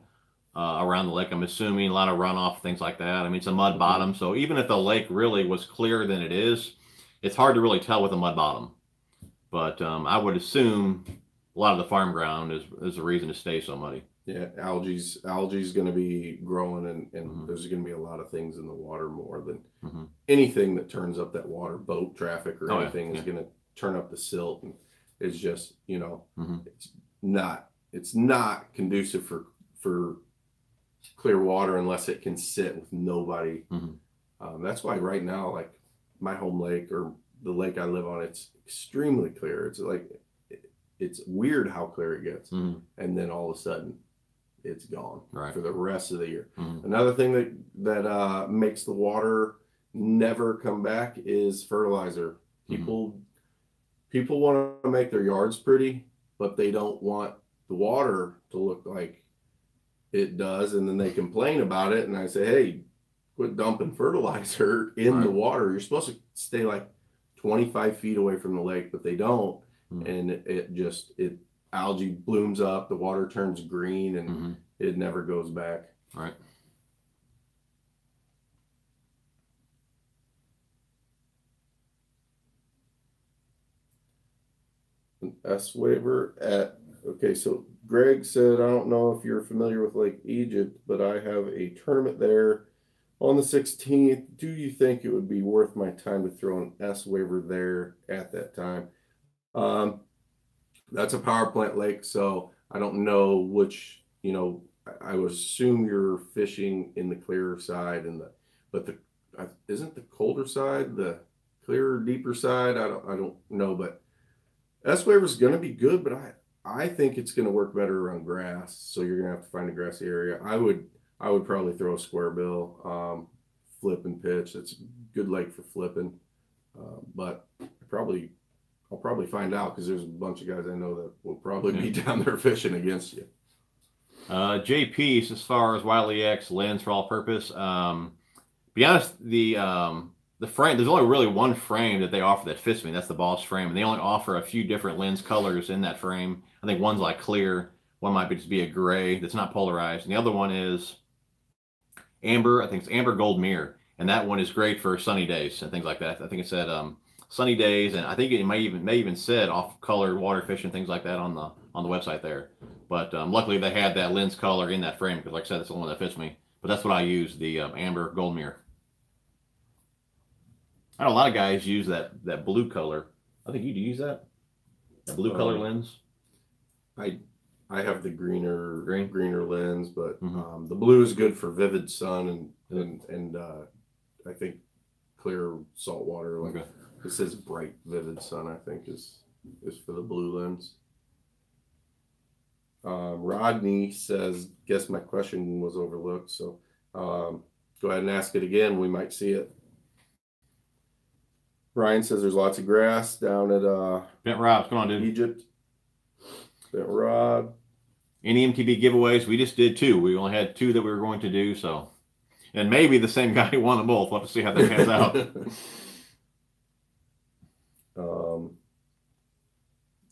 around the lake. I'm assuming a lot of runoff, things like that. I mean, it's a mud bottom. So even if the lake really was clearer than it is, it's hard to really tell with a mud bottom. But I would assume a lot of the farm ground is the reason to stay so muddy. Yeah, algae's going to be growing, and there's going to be a lot of things in the water more than anything that turns up that water. Boat traffic or anything is going to turn up the silt, and it's just, you know, it's not conducive for clear water unless it can sit with nobody. That's why right now, like my home lake or the lake I live on, it's extremely clear. It's like, it's weird how clear it gets, and then all of a sudden it's gone for the rest of the year. Another thing that makes the water never come back is fertilizer. People want to make their yards pretty, but they don't want the water to look like it does, and then they complain about it. And I say, hey, quit dumping fertilizer in the water. You're supposed to stay like 25 feet away from the lake, but they don't. And it algae blooms up, the water turns green, and it never goes back. Right. An S waiver at, okay, so Greg said, I don't know if you're familiar with Lake Egypt, but I have a tournament there on the 16th. Do you think it would be worth my time to throw an S waiver there at that time? That's a power plant lake, so I don't know which, I would assume you're fishing in the clearer side but isn't the colder side the clearer, deeper side? I don't know, but S waiver is going to be good, but I think it's going to work better around grass. So you're going to have to find a grassy area. I would probably throw a square bill, flip and pitch. It's a good lake for flipping, but I'll probably find out because there's a bunch of guys I know that will probably be down there fishing against you. JP, as far as Wiley X lens for all purpose, be honest, the frame, there's only really one frame that they offer that fits me. That's the Boss frame, and they only offer a few different lens colors in that frame. I think one's like clear, one might just be a gray that's not polarized, and the other one is amber. I think it's amber gold mirror, and that one is great for sunny days and things like that. I think it said sunny days, and I think it may even said off color water fish and things like that on the website there. But luckily they had that lens color in that frame because, like I said, that's the one that fits me. But that's what I use, the amber gold mirror. I know a lot of guys use that blue color. I think you do use that blue color lens. I have the greener lens, but the blue is good for vivid sun and I think clear salt water. Like it says bright vivid sun, I think is for the blue lens. Rodney says, guess my question was overlooked, so go ahead and ask it again. We might see it. Brian says there's lots of grass down at Bent Rob, come on, dude. Egypt. Bent Rod. Any MTB giveaways? We just did 2. We only had 2 that we were going to do, so. And maybe the same guy won them both. We'll have to see how that pans out.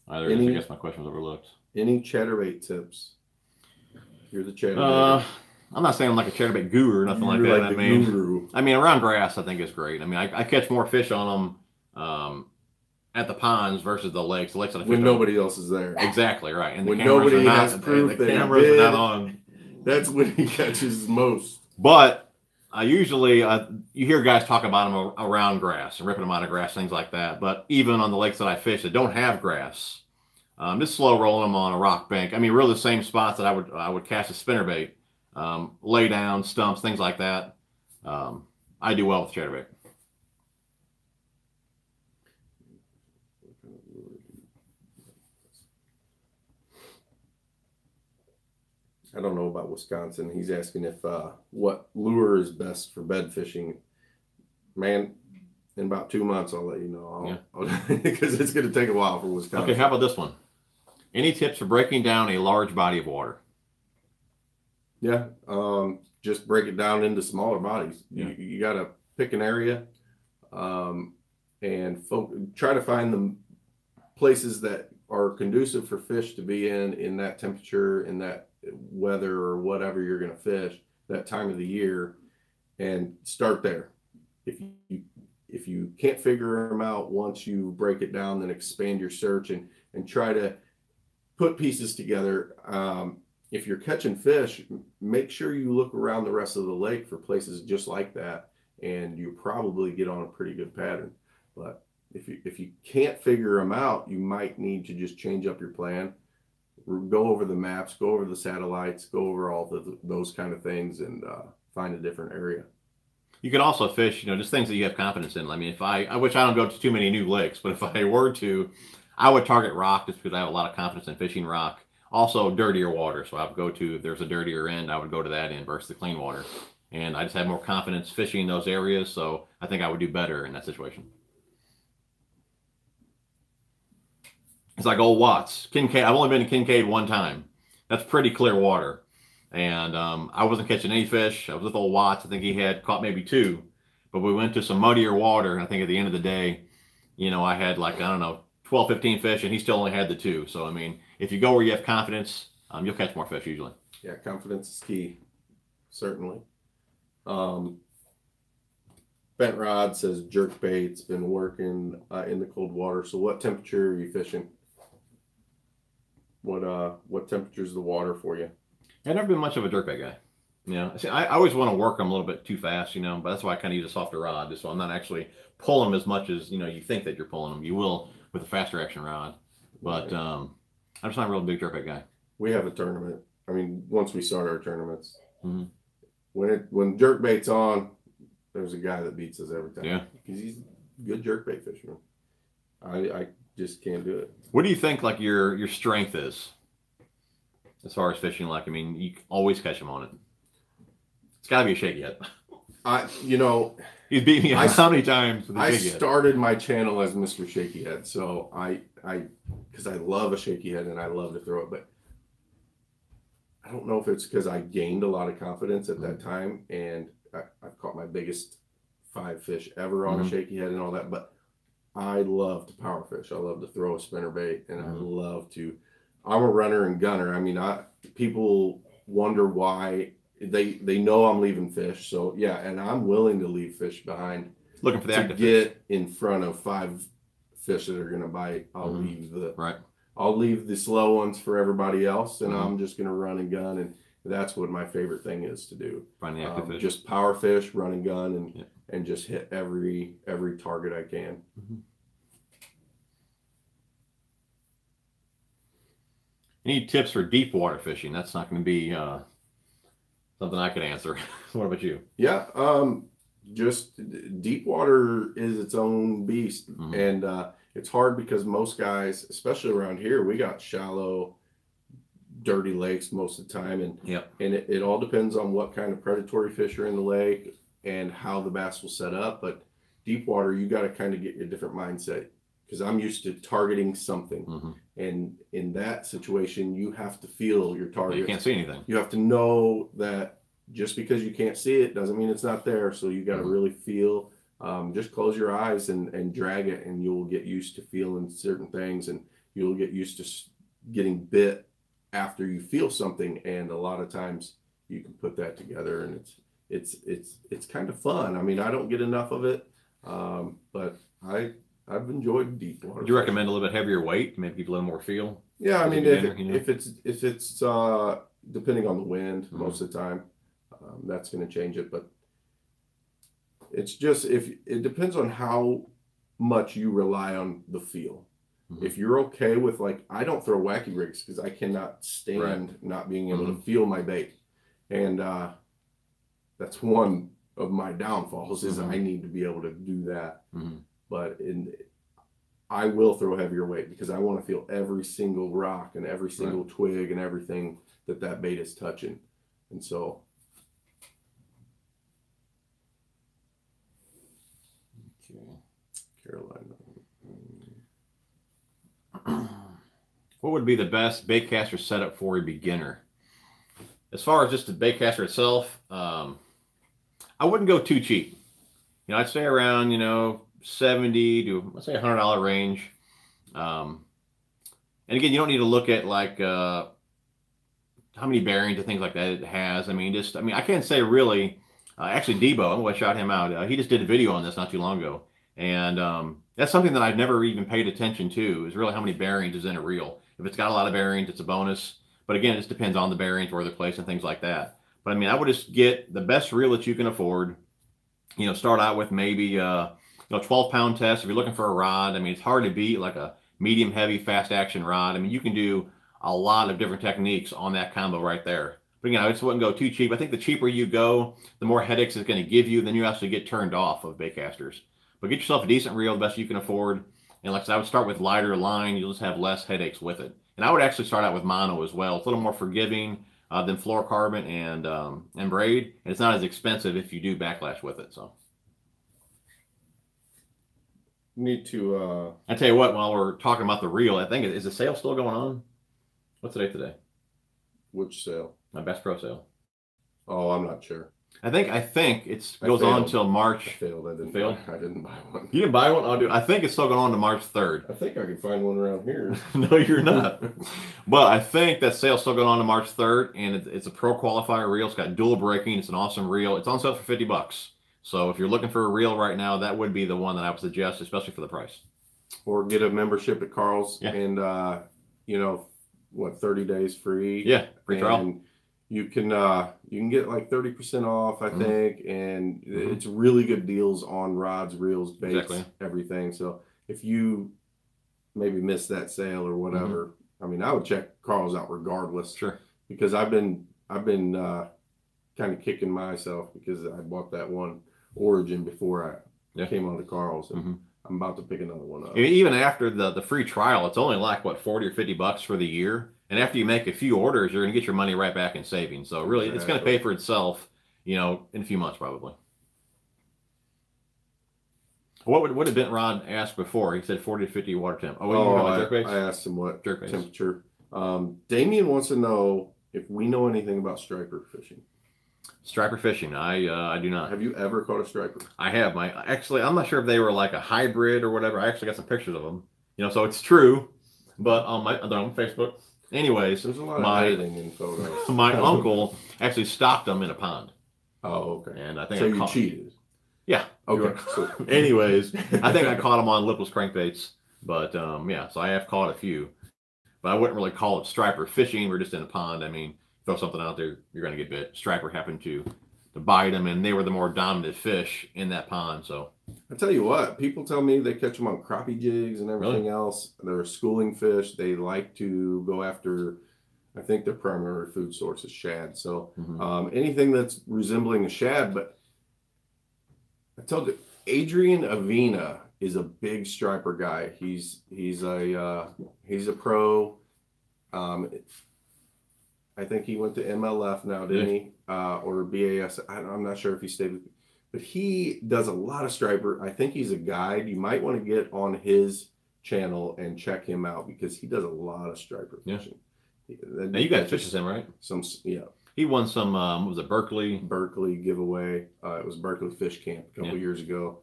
I guess my question was overlooked. Any chatterbait tips? You're the chatterbait. I'm not saying I'm like a chatterbait guru or nothing like that. I mean, around grass, I think is great. I mean, I catch more fish on them at the ponds versus the lakes. The lakes that I fish when nobody else is there. Exactly right. And when nobody has proof the cameras are not on. That's when he catches most. But I usually you hear guys talk about them around grass and ripping them out of grass, things like that. But even on the lakes that I fish that don't have grass, just slow rolling them on a rock bank. I mean, really the same spots that I would cast a spinnerbait. Lay down, stumps, things like that. I do well with chatterbait. I don't know about Wisconsin. He's asking if what lure is best for bed fishing. Man, in about 2 months, I'll let you know. Because it's going to take a while for Wisconsin. Okay, how about this one? Any tips for breaking down a large body of water? Yeah, just break it down into smaller bodies. Yeah. You got to pick an area and try to find the places that are conducive for fish to be in that temperature, in that weather or whatever you're going to fish that time of the year, and start there. If you can't figure them out once you break it down, then expand your search and try to put pieces together. If you're catching fish, make sure you look around the rest of the lake for places just like that, and you probably get on a pretty good pattern. But if you can't figure them out, you might need to just change up your plan, go over the maps, go over the satellites, go over all those kind of things, and find a different area. You can also fish, just things that you have confidence in. I mean, which I don't go to too many new lakes, but if I were to, I would target rock just because I have a lot of confidence in fishing rock. Also, dirtier water. So I would go to, if there's a dirtier end, I would go to that end versus the clean water. And I just have more confidence fishing in those areas. So I think I would do better in that situation. It's like old Watts. Kincaid. I've only been to Kincaid one time. That's pretty clear water. And I wasn't catching any fish. I was with old Watts. I think he had caught maybe 2. But we went to some muddier water. And I think at the end of the day, I had like, I don't know, 12, 15 fish, and he still only had the 2. So, I mean, if you go where you have confidence, you'll catch more fish usually. Yeah, confidence is key, certainly. Bent Rod says jerkbait's been working in the cold water. So what temperature are you fishing? what temperature's the water for you? I've never been much of a jerkbait guy. You know, see, I always want to work them a little bit too fast, you know, but that's why I kind of use a softer rod, just so I'm not actually pulling them as much as, you know, you think that you're pulling them. You will with a faster action rod. But I'm just not a real big jerkbait guy. We have a tournament. I mean, once we start our tournaments, mm-hmm. when jerkbait's on, there's a guy that beats us every time. Yeah. Because he's a good jerkbait fisherman. I just can't do it. What do you think, like, your strength is as far as fishing? Like, I mean, you always catch them on it. It's got to be a shaky head. You know, he's beat me how many times with a shaky head? I started my channel as Mr. Shaky Head, so because I love a shaky head and I love to throw it, but I don't know if it's because I gained a lot of confidence at that time, and I've caught my biggest 5 fish ever on a shaky head and all that, but I love to power fish. I love to throw a spinnerbait, and I love to. I'm a runner and gunner. I mean, people wonder why. They know I'm leaving fish, so yeah, and I'm willing to leave fish behind. Looking for the active fish. Get in front of 5 fish that are going to bite. I'll I'll leave the slow ones for everybody else, and I'm just going to run and gun, and that's what my favorite thing is to do. Find the active fish. Just power fish, run and gun, and just hit every target I can. Any tips for deep water fishing? That's not going to be something I could answer. What about you? Yeah, just deep water is its own beast, and it's hard because most guys, especially around here, we got shallow, dirty lakes most of the time, and it all depends on what kind of predatory fish are in the lake and how the bass will set up. But deep water, you got to kind of get a different mindset, because I'm used to targeting something, and in that situation, you have to feel your target. You can't see anything. You have to know that just because you can't see it doesn't mean it's not there. So you got to really feel. Just close your eyes and drag it, and you'll get used to feeling certain things, and you'll get used to getting bit after you feel something. And a lot of times you can put that together, and it's kind of fun. I mean, I don't get enough of it, but I've enjoyed deep water. Would you recommend a little bit heavier weight to make people a little more feel? Yeah, I mean, if it's depending on the wind, most of the time, that's going to change it. But it's just, if it depends on how much you rely on the feel. If you're okay with, like, I don't throw wacky rigs because I cannot stand not being able to feel my bait, and that's one of my downfalls is I need to be able to do that. But I will throw heavier weight because I want to feel every single rock and every single twig and everything that bait is touching. And so. Carolina. What would be the best baitcaster setup for a beginner? As far as just the baitcaster itself, I wouldn't go too cheap. You know, I'd say around, $70 to, let's say, $100 range. And again, you don't need to look at like how many bearings and things like that it has. I mean, I can't say really. Actually, Debo, I shout him out. He just did a video on this not too long ago, and that's something that I've never even paid attention to, is really how many bearings is in a reel. If it's got a lot of bearings, it's a bonus. But again, it just depends on the bearings, where they're placed, and things like that. But I mean, I would just get the best reel that you can afford. Start out with maybe 12-pound test. If you're looking for a rod, I mean, it's hard to beat like a medium heavy fast action rod. I mean, you can do a lot of different techniques on that combo right there. But again, I just wouldn't go too cheap. I think the cheaper you go, the more headaches it's going to give you. Then you actually get turned off of baitcasters. But get yourself a decent reel, the best you can afford. And like I said, I would start with lighter line. You'll just have less headaches with it. And I would actually start out with mono as well. It's a little more forgiving than fluorocarbon and braid. And it's not as expensive if you do backlash with it. So. Need to I tell you what, while we're talking about the reel, I think, is the sale still going on? What's the date today? Which sale? My Bass Pro sale. Oh, I'm not sure. I think it goes on until March. I failed. I didn't buy one. You didn't buy one? Oh, dude, I think it's still going on to March 3rd. I think I can find one around here. No, you're not. But I think that sale's still going on to March 3rd, and it's a pro qualifier reel. It's got dual braking. It's an awesome reel. It's on sale for $50. So if you're looking for a reel right now, that would be the one that I would suggest, especially for the price. Or get a membership at Carl's, and what, 30 days free. Yeah, free trial. And you can get like 30% off, I think, and it's really good deals on rods, reels, baits, everything. So if you maybe miss that sale or whatever, I mean, I would check Carl's out regardless. Sure. Because I've been kind of kicking myself because I bought that one Origin before I came on to Carl's. And I'm about to pick another one up. Even after the free trial, it's only like what, 40 or 50 bucks for the year. And after you make a few orders, you're going to get your money right back in savings. So really, it's going to pay for itself, you know, in a few months probably. What did Bent Rod ask before? He said 40 to 50 water temp. I asked him what temperature. Damien wants to know if we know anything about striper fishing. Striper fishing, I do not. Have you ever caught a striper? I have. Actually, I'm not sure if they were like a hybrid or whatever. I actually got some pictures of them. You know, so it's true. But they're on Facebook. Anyways, there's a lot of editing in photos. My uncle actually stocked them in a pond. Oh, okay. And I think so you cheated. Yeah. Okay. Anyways, I think I caught them on lipless crankbaits. But yeah, so I have caught a few. But I wouldn't really call it striper fishing. We're just in a pond. I mean, throw something out there, you're going to get bit. Striper happened to bite them, and they were the more dominant fish in that pond. So I tell you what, people tell me they catch them on crappie jigs and everything else. They're schooling fish. They like to go after, I think their primary food source is shad. So anything that's resembling a shad. But I told you, Adrian Avena is a big striper guy. He's a pro. I think he went to MLF now, didn't he? Or BAS. I'm not sure if he stayed with me. But he does a lot of striper. I think he's a guide. You might want to get on his channel and check him out because he does a lot of striper fishing. Now you guys fished him, right? He won some, what was it, Berkeley giveaway. It was Berkeley Fish Camp a couple years ago.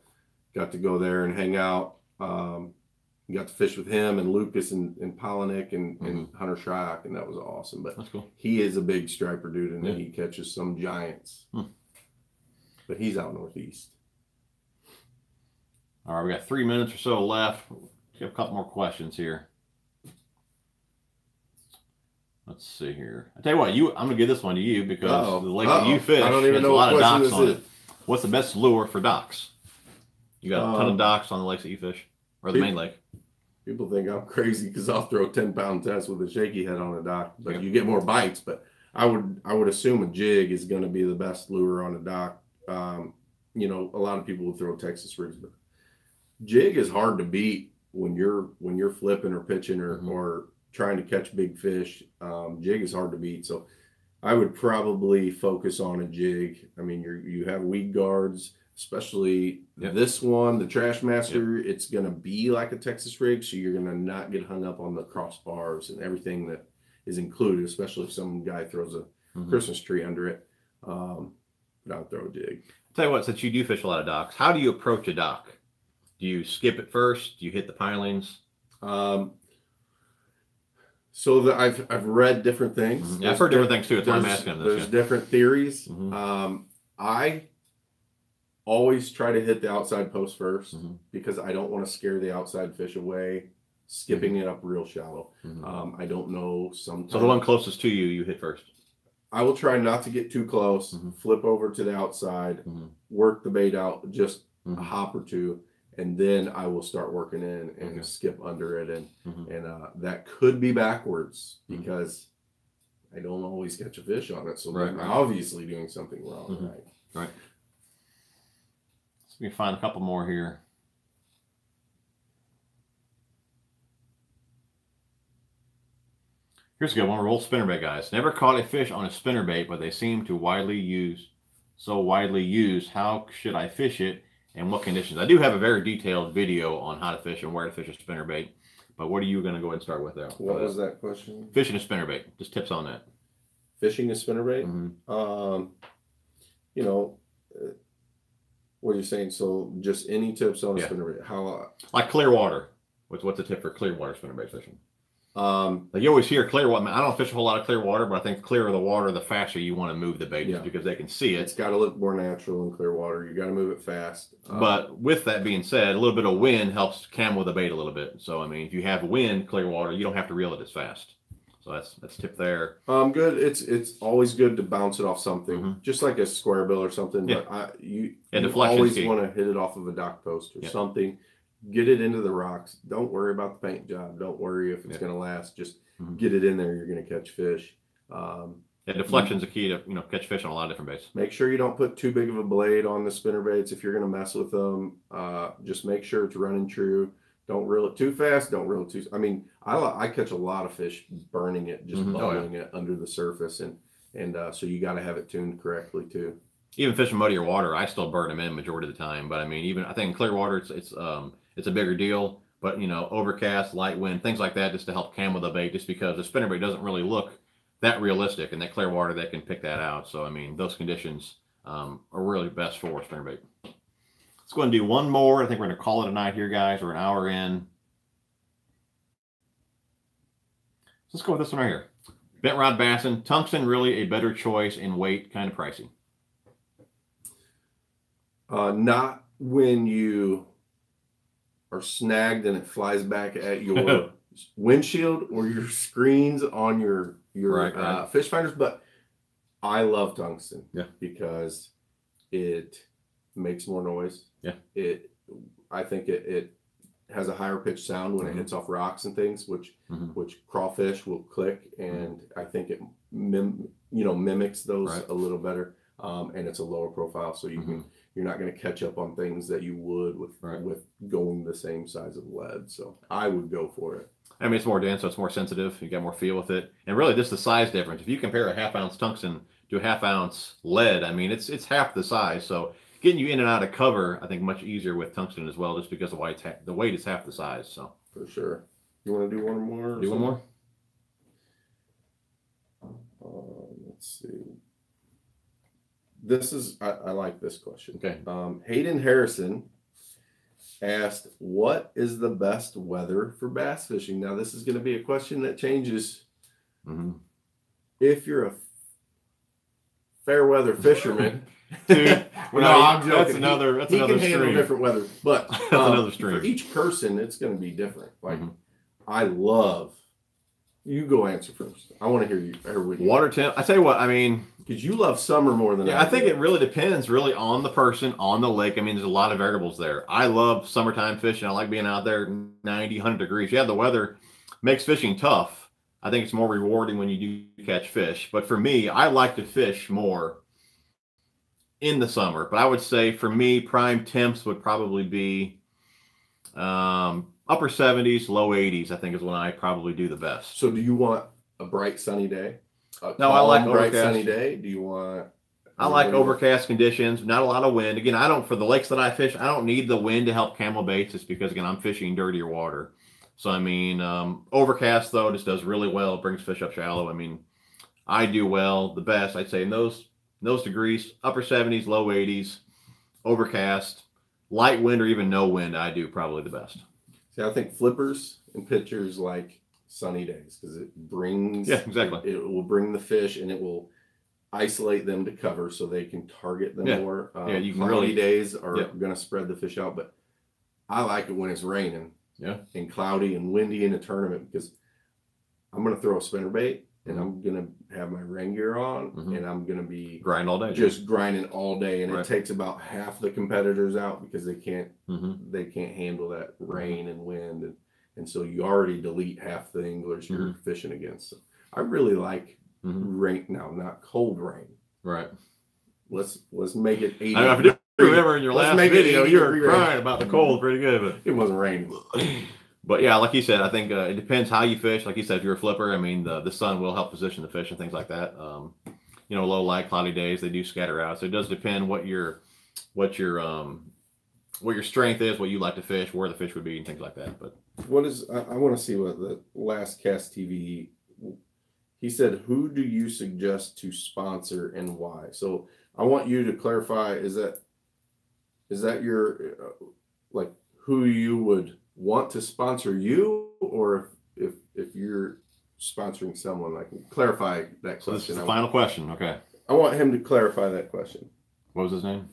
Got to go there and hang out. Got to fish with him and Lucas and Polinick and Hunter Shryock, and that was awesome. But that's cool. He is a big striper dude, and he catches some giants. But he's out northeast. All right, we got 3 minutes or so left. We have a couple more questions here. Let's see here. I tell you what, I'm gonna give this one to you because the lake that you fish, I don't even know a lot what of docks on is. it. What's the best lure for docks? You got a ton of docks on the lakes that you fish, or the main lake. People think I'm crazy because I'll throw 10-pound test with a shaky head on a dock, but you get more bites. But I would assume a jig is going to be the best lure on a dock. You know, a lot of people will throw Texas rigs, but jig is hard to beat when you're flipping or pitching or trying to catch big fish. Jig is hard to beat, so I would probably focus on a jig. I mean, you have weed guards. Especially this one, the Trash Master, it's going to be like a Texas rig, so you're going to not get hung up on the crossbars and everything that is included, especially if some guy throws a Christmas tree under it. But I'll throw a jig. I'll tell you what, since you do fish a lot of docks, how do you approach a dock? Do you skip it first? Do you hit the pilings? So I've read different things. Yeah, I've heard different things too. That's why I'm asking them this. There's different theories. I always try to hit the outside post first because I don't want to scare the outside fish away, skipping it up real shallow. I don't know. Sometimes. So the one closest to you, you hit first. I will try not to get too close, flip over to the outside, work the bait out just a hop or two, and then I will start working in and skip under it. And that could be backwards because I don't always catch a fish on it. So I'm obviously doing something wrong. Right. We can find a couple more here. Here's a good one. Roll spinnerbait, guys. Never caught a fish on a spinnerbait, but they seem to widely used. How should I fish it and what conditions? I do have a very detailed video on how to fish and where to fish a spinnerbait. But what are you going to go ahead and start with there? What was that question? Fishing a spinnerbait. Just tips on that. Fishing a spinnerbait? You know, what are you saying? So just any tips on a spinnerbait? How like clear water. What's the tip for clear water spinnerbait fishing? Like you always hear clear water. I don't fish a whole lot of clear water, but I think clearer the water, the faster you want to move the bait just because they can see it. It's got to look more natural in clear water. You got to move it fast. But with that being said, a little bit of wind helps camo the bait a little bit. So I mean, if you have wind, clear water, you don't have to reel it as fast. So that's tip there. Good. It's always good to bounce it off something, just like a square bill or something. Yeah. But you deflection's always want to hit it off of a dock post or something. Get it into the rocks. Don't worry about the paint job. Don't worry if it's going to last. Just get it in there. You're going to catch fish. Deflection's a key to catch fish on a lot of different baits. Make sure you don't put too big of a blade on the spinner baits if you're going to mess with them. Just make sure it's running true. Don't reel it too fast. Don't reel it too. I mean, I catch a lot of fish burning it, just bubbling it under the surface, and so you got to have it tuned correctly too. Even fishing muddier water, I still burn them in majority of the time. But I mean, even I think in clear water, it's a bigger deal. But overcast, light wind, things like that, just to help camo the bait, just because the spinnerbait doesn't really look that realistic, and that clear water that can pick that out. So I mean, those conditions are really best for spinnerbait. Let's go and do one more. I think we're going to call it a night here, guys. We're an hour in. Let's go with this one right here. Bent rod bassin, tungsten really a better choice in weight, kind of pricey. Not when you are snagged and it flies back at your windshield or your screens on your fish finders, but I love tungsten because it makes more noise. I think it has a higher pitched sound when it hits off rocks and things, which crawfish will click, and I think it mimics those a little better. And it's a lower profile, so you're not going to catch up on things that you would with going the same size of lead. So I would go for it. I mean, it's more dense, so it's more sensitive. You get more feel with it, and really just the size difference. If you compare a 1/2 ounce tungsten to a 1/2 ounce lead, I mean, it's half the size. So getting you in and out of cover, I think, much easier with tungsten as well, just because the weight is half the size. So for sure. You want to do one more? Do one more. Let's see. This is I like this question. Okay. Hayden Harrison asked, "What is the best weather for bass fishing?" Now, this is going to be a question that changes. If you're a fair weather fisherman, dude, I'm joking. That's another. He can handle different weather, but that's another stream. For each person, it's going to be different. Like I love. You go answer first. I want to hear you. Water temp. I tell you what. I mean, because you love summer more than I think it really depends on the person, on the lake. I mean, there's a lot of variables there. I love summertime fishing. I like being out there 90, 100 degrees. Yeah, the weather makes fishing tough. I think it's more rewarding when you do catch fish. But for me, I like to fish more in the summer. But I would say for me, prime temps would probably be upper 70s, low 80s, I think is when I probably do the best. So do you want a bright sunny day? No, I like bright overcast. Sunny day. Do you want? I like overcast conditions, not a lot of wind. Again, for the lakes that I fish, I don't need the wind to help camo baits. It's because, again, I'm fishing dirtier water. So, I mean, overcast, though, just does really well. It brings fish up shallow. I mean, I do well. The best, I'd say, in those degrees, upper 70s, low 80s, overcast, light wind or even no wind, I do probably the best. See, I think flippers and pitchers like sunny days because it brings it will bring the fish and it will isolate them to cover so they can target them more. You can cloudy days are going to spread the fish out, but I like it when it's raining and cloudy and windy in a tournament because I'm going to throw a spinnerbait and I'm going to have my rain gear on and I'm going to be grinding all day, just grinding all day, and it takes about half the competitors out because they can't handle that rain and wind, and so you already delete half the anglers you're fishing against. So I really like rain now, not cold rain. Right. Let's make it 80. I remember in your last video you were crying about the cold pretty good, but it wasn't raining. But yeah, like you said, I think it depends how you fish. Like you said, if you're a flipper, I mean, the sun will help position the fish and things like that. Low light, cloudy days, they do scatter out. So it does depend what your strength is, what you like to fish, where the fish would be, and things like that. But I want to see what the Last Cast TV. He said, "Who do you suggest to sponsor and why?" So I want you to clarify. Is that your like who you would want to sponsor you, or if you're sponsoring someone? I can clarify that question. So this is the final question. Okay. I want him to clarify that question. What was his name?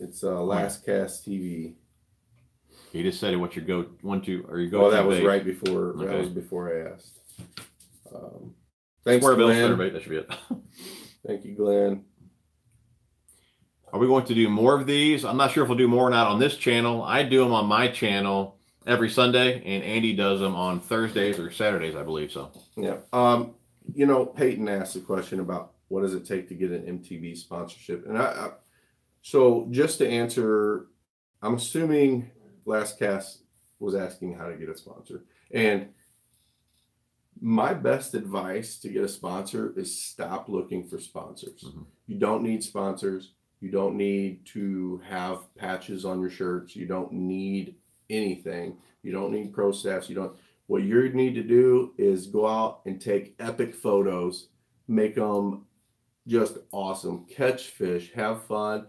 It's Last Cast TV. He just said what your go-to. Oh, that was right before. Okay. That was before I asked. Thanks, Square bill, Glenn. Chatterbait, that should be it. Thank you, Glenn. Are we going to do more of these? I'm not sure if we'll do more or not on this channel. I do them on my channel every Sunday, and Andy does them on Thursdays or Saturdays, I believe so. Yeah. You know, Peyton asked a question about what does it take to get an MTB sponsorship, and so just to answer, I'm assuming Last Cast was asking how to get a sponsor, and my best advice to get a sponsor is stop looking for sponsors. Mm-hmm. You don't need sponsors. You don't need to have patches on your shirts. You don't need anything. You don't need pro staffs. What you need to do is go out and take epic photos, make them just awesome, catch fish, have fun,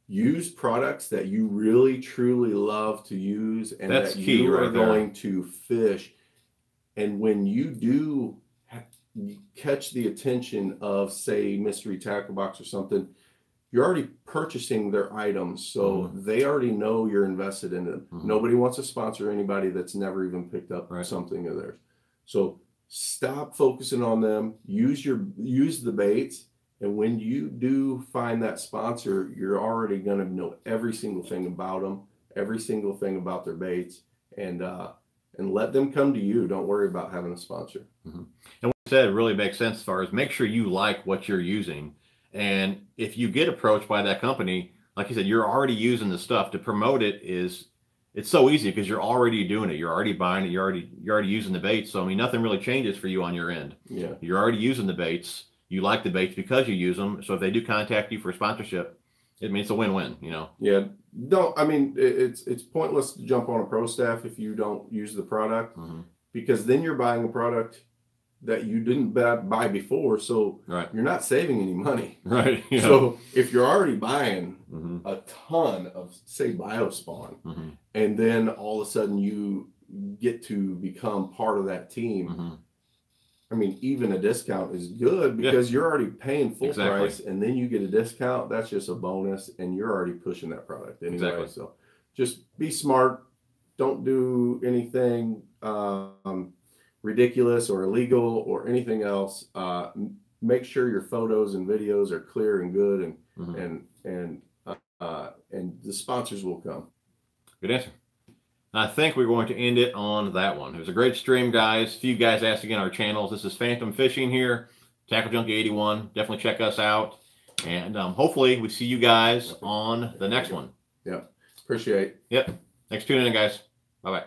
use products that you really truly love to use and that's that key you are right there. going to fish. And when you do catch the attention of, say, Mystery Tackle Box or something, you're already purchasing their items, so they already know you're invested in them. Nobody wants to sponsor anybody that's never even picked up something of theirs. So stop focusing on them. Use the baits, and when you do find that sponsor, you're already going to know every single thing about them, every single thing about their baits, and let them come to you. Don't worry about having a sponsor. And what you said really makes sense as far as make sure you like what you're using. And if you get approached by that company, like you said, you're already using the stuff. To promote it it's so easy because you're already doing it. You're already buying it. You're already using the baits. So I mean, nothing really changes for you on your end. Yeah. You're already using the baits. You like the baits because you use them. So if they do contact you for sponsorship, it means it's a win-win, you know? Yeah. No, I mean, it's pointless to jump on a pro staff if you don't use the product, because then you're buying a product that you didn't buy before, so you're not saving any money. Right. Yeah. So if you're already buying a ton of, say, Biospawn, and then all of a sudden you get to become part of that team, I mean, even a discount is good because you're already paying full price, and then you get a discount. That's just a bonus, and you're already pushing that product anyway. So just be smart. Don't do anything ridiculous or illegal or anything else. Make sure your photos and videos are clear and good, and the sponsors will come. Good answer. I think we're going to end it on that one. It was a great stream, guys. A few guys asked again our channels. This is Phantom Fishing here, Tackle Junkie 81. Definitely check us out, and hopefully we see you guys on the next one. Yeah, appreciate. Yep. Thanks for tuning in, guys. Bye bye.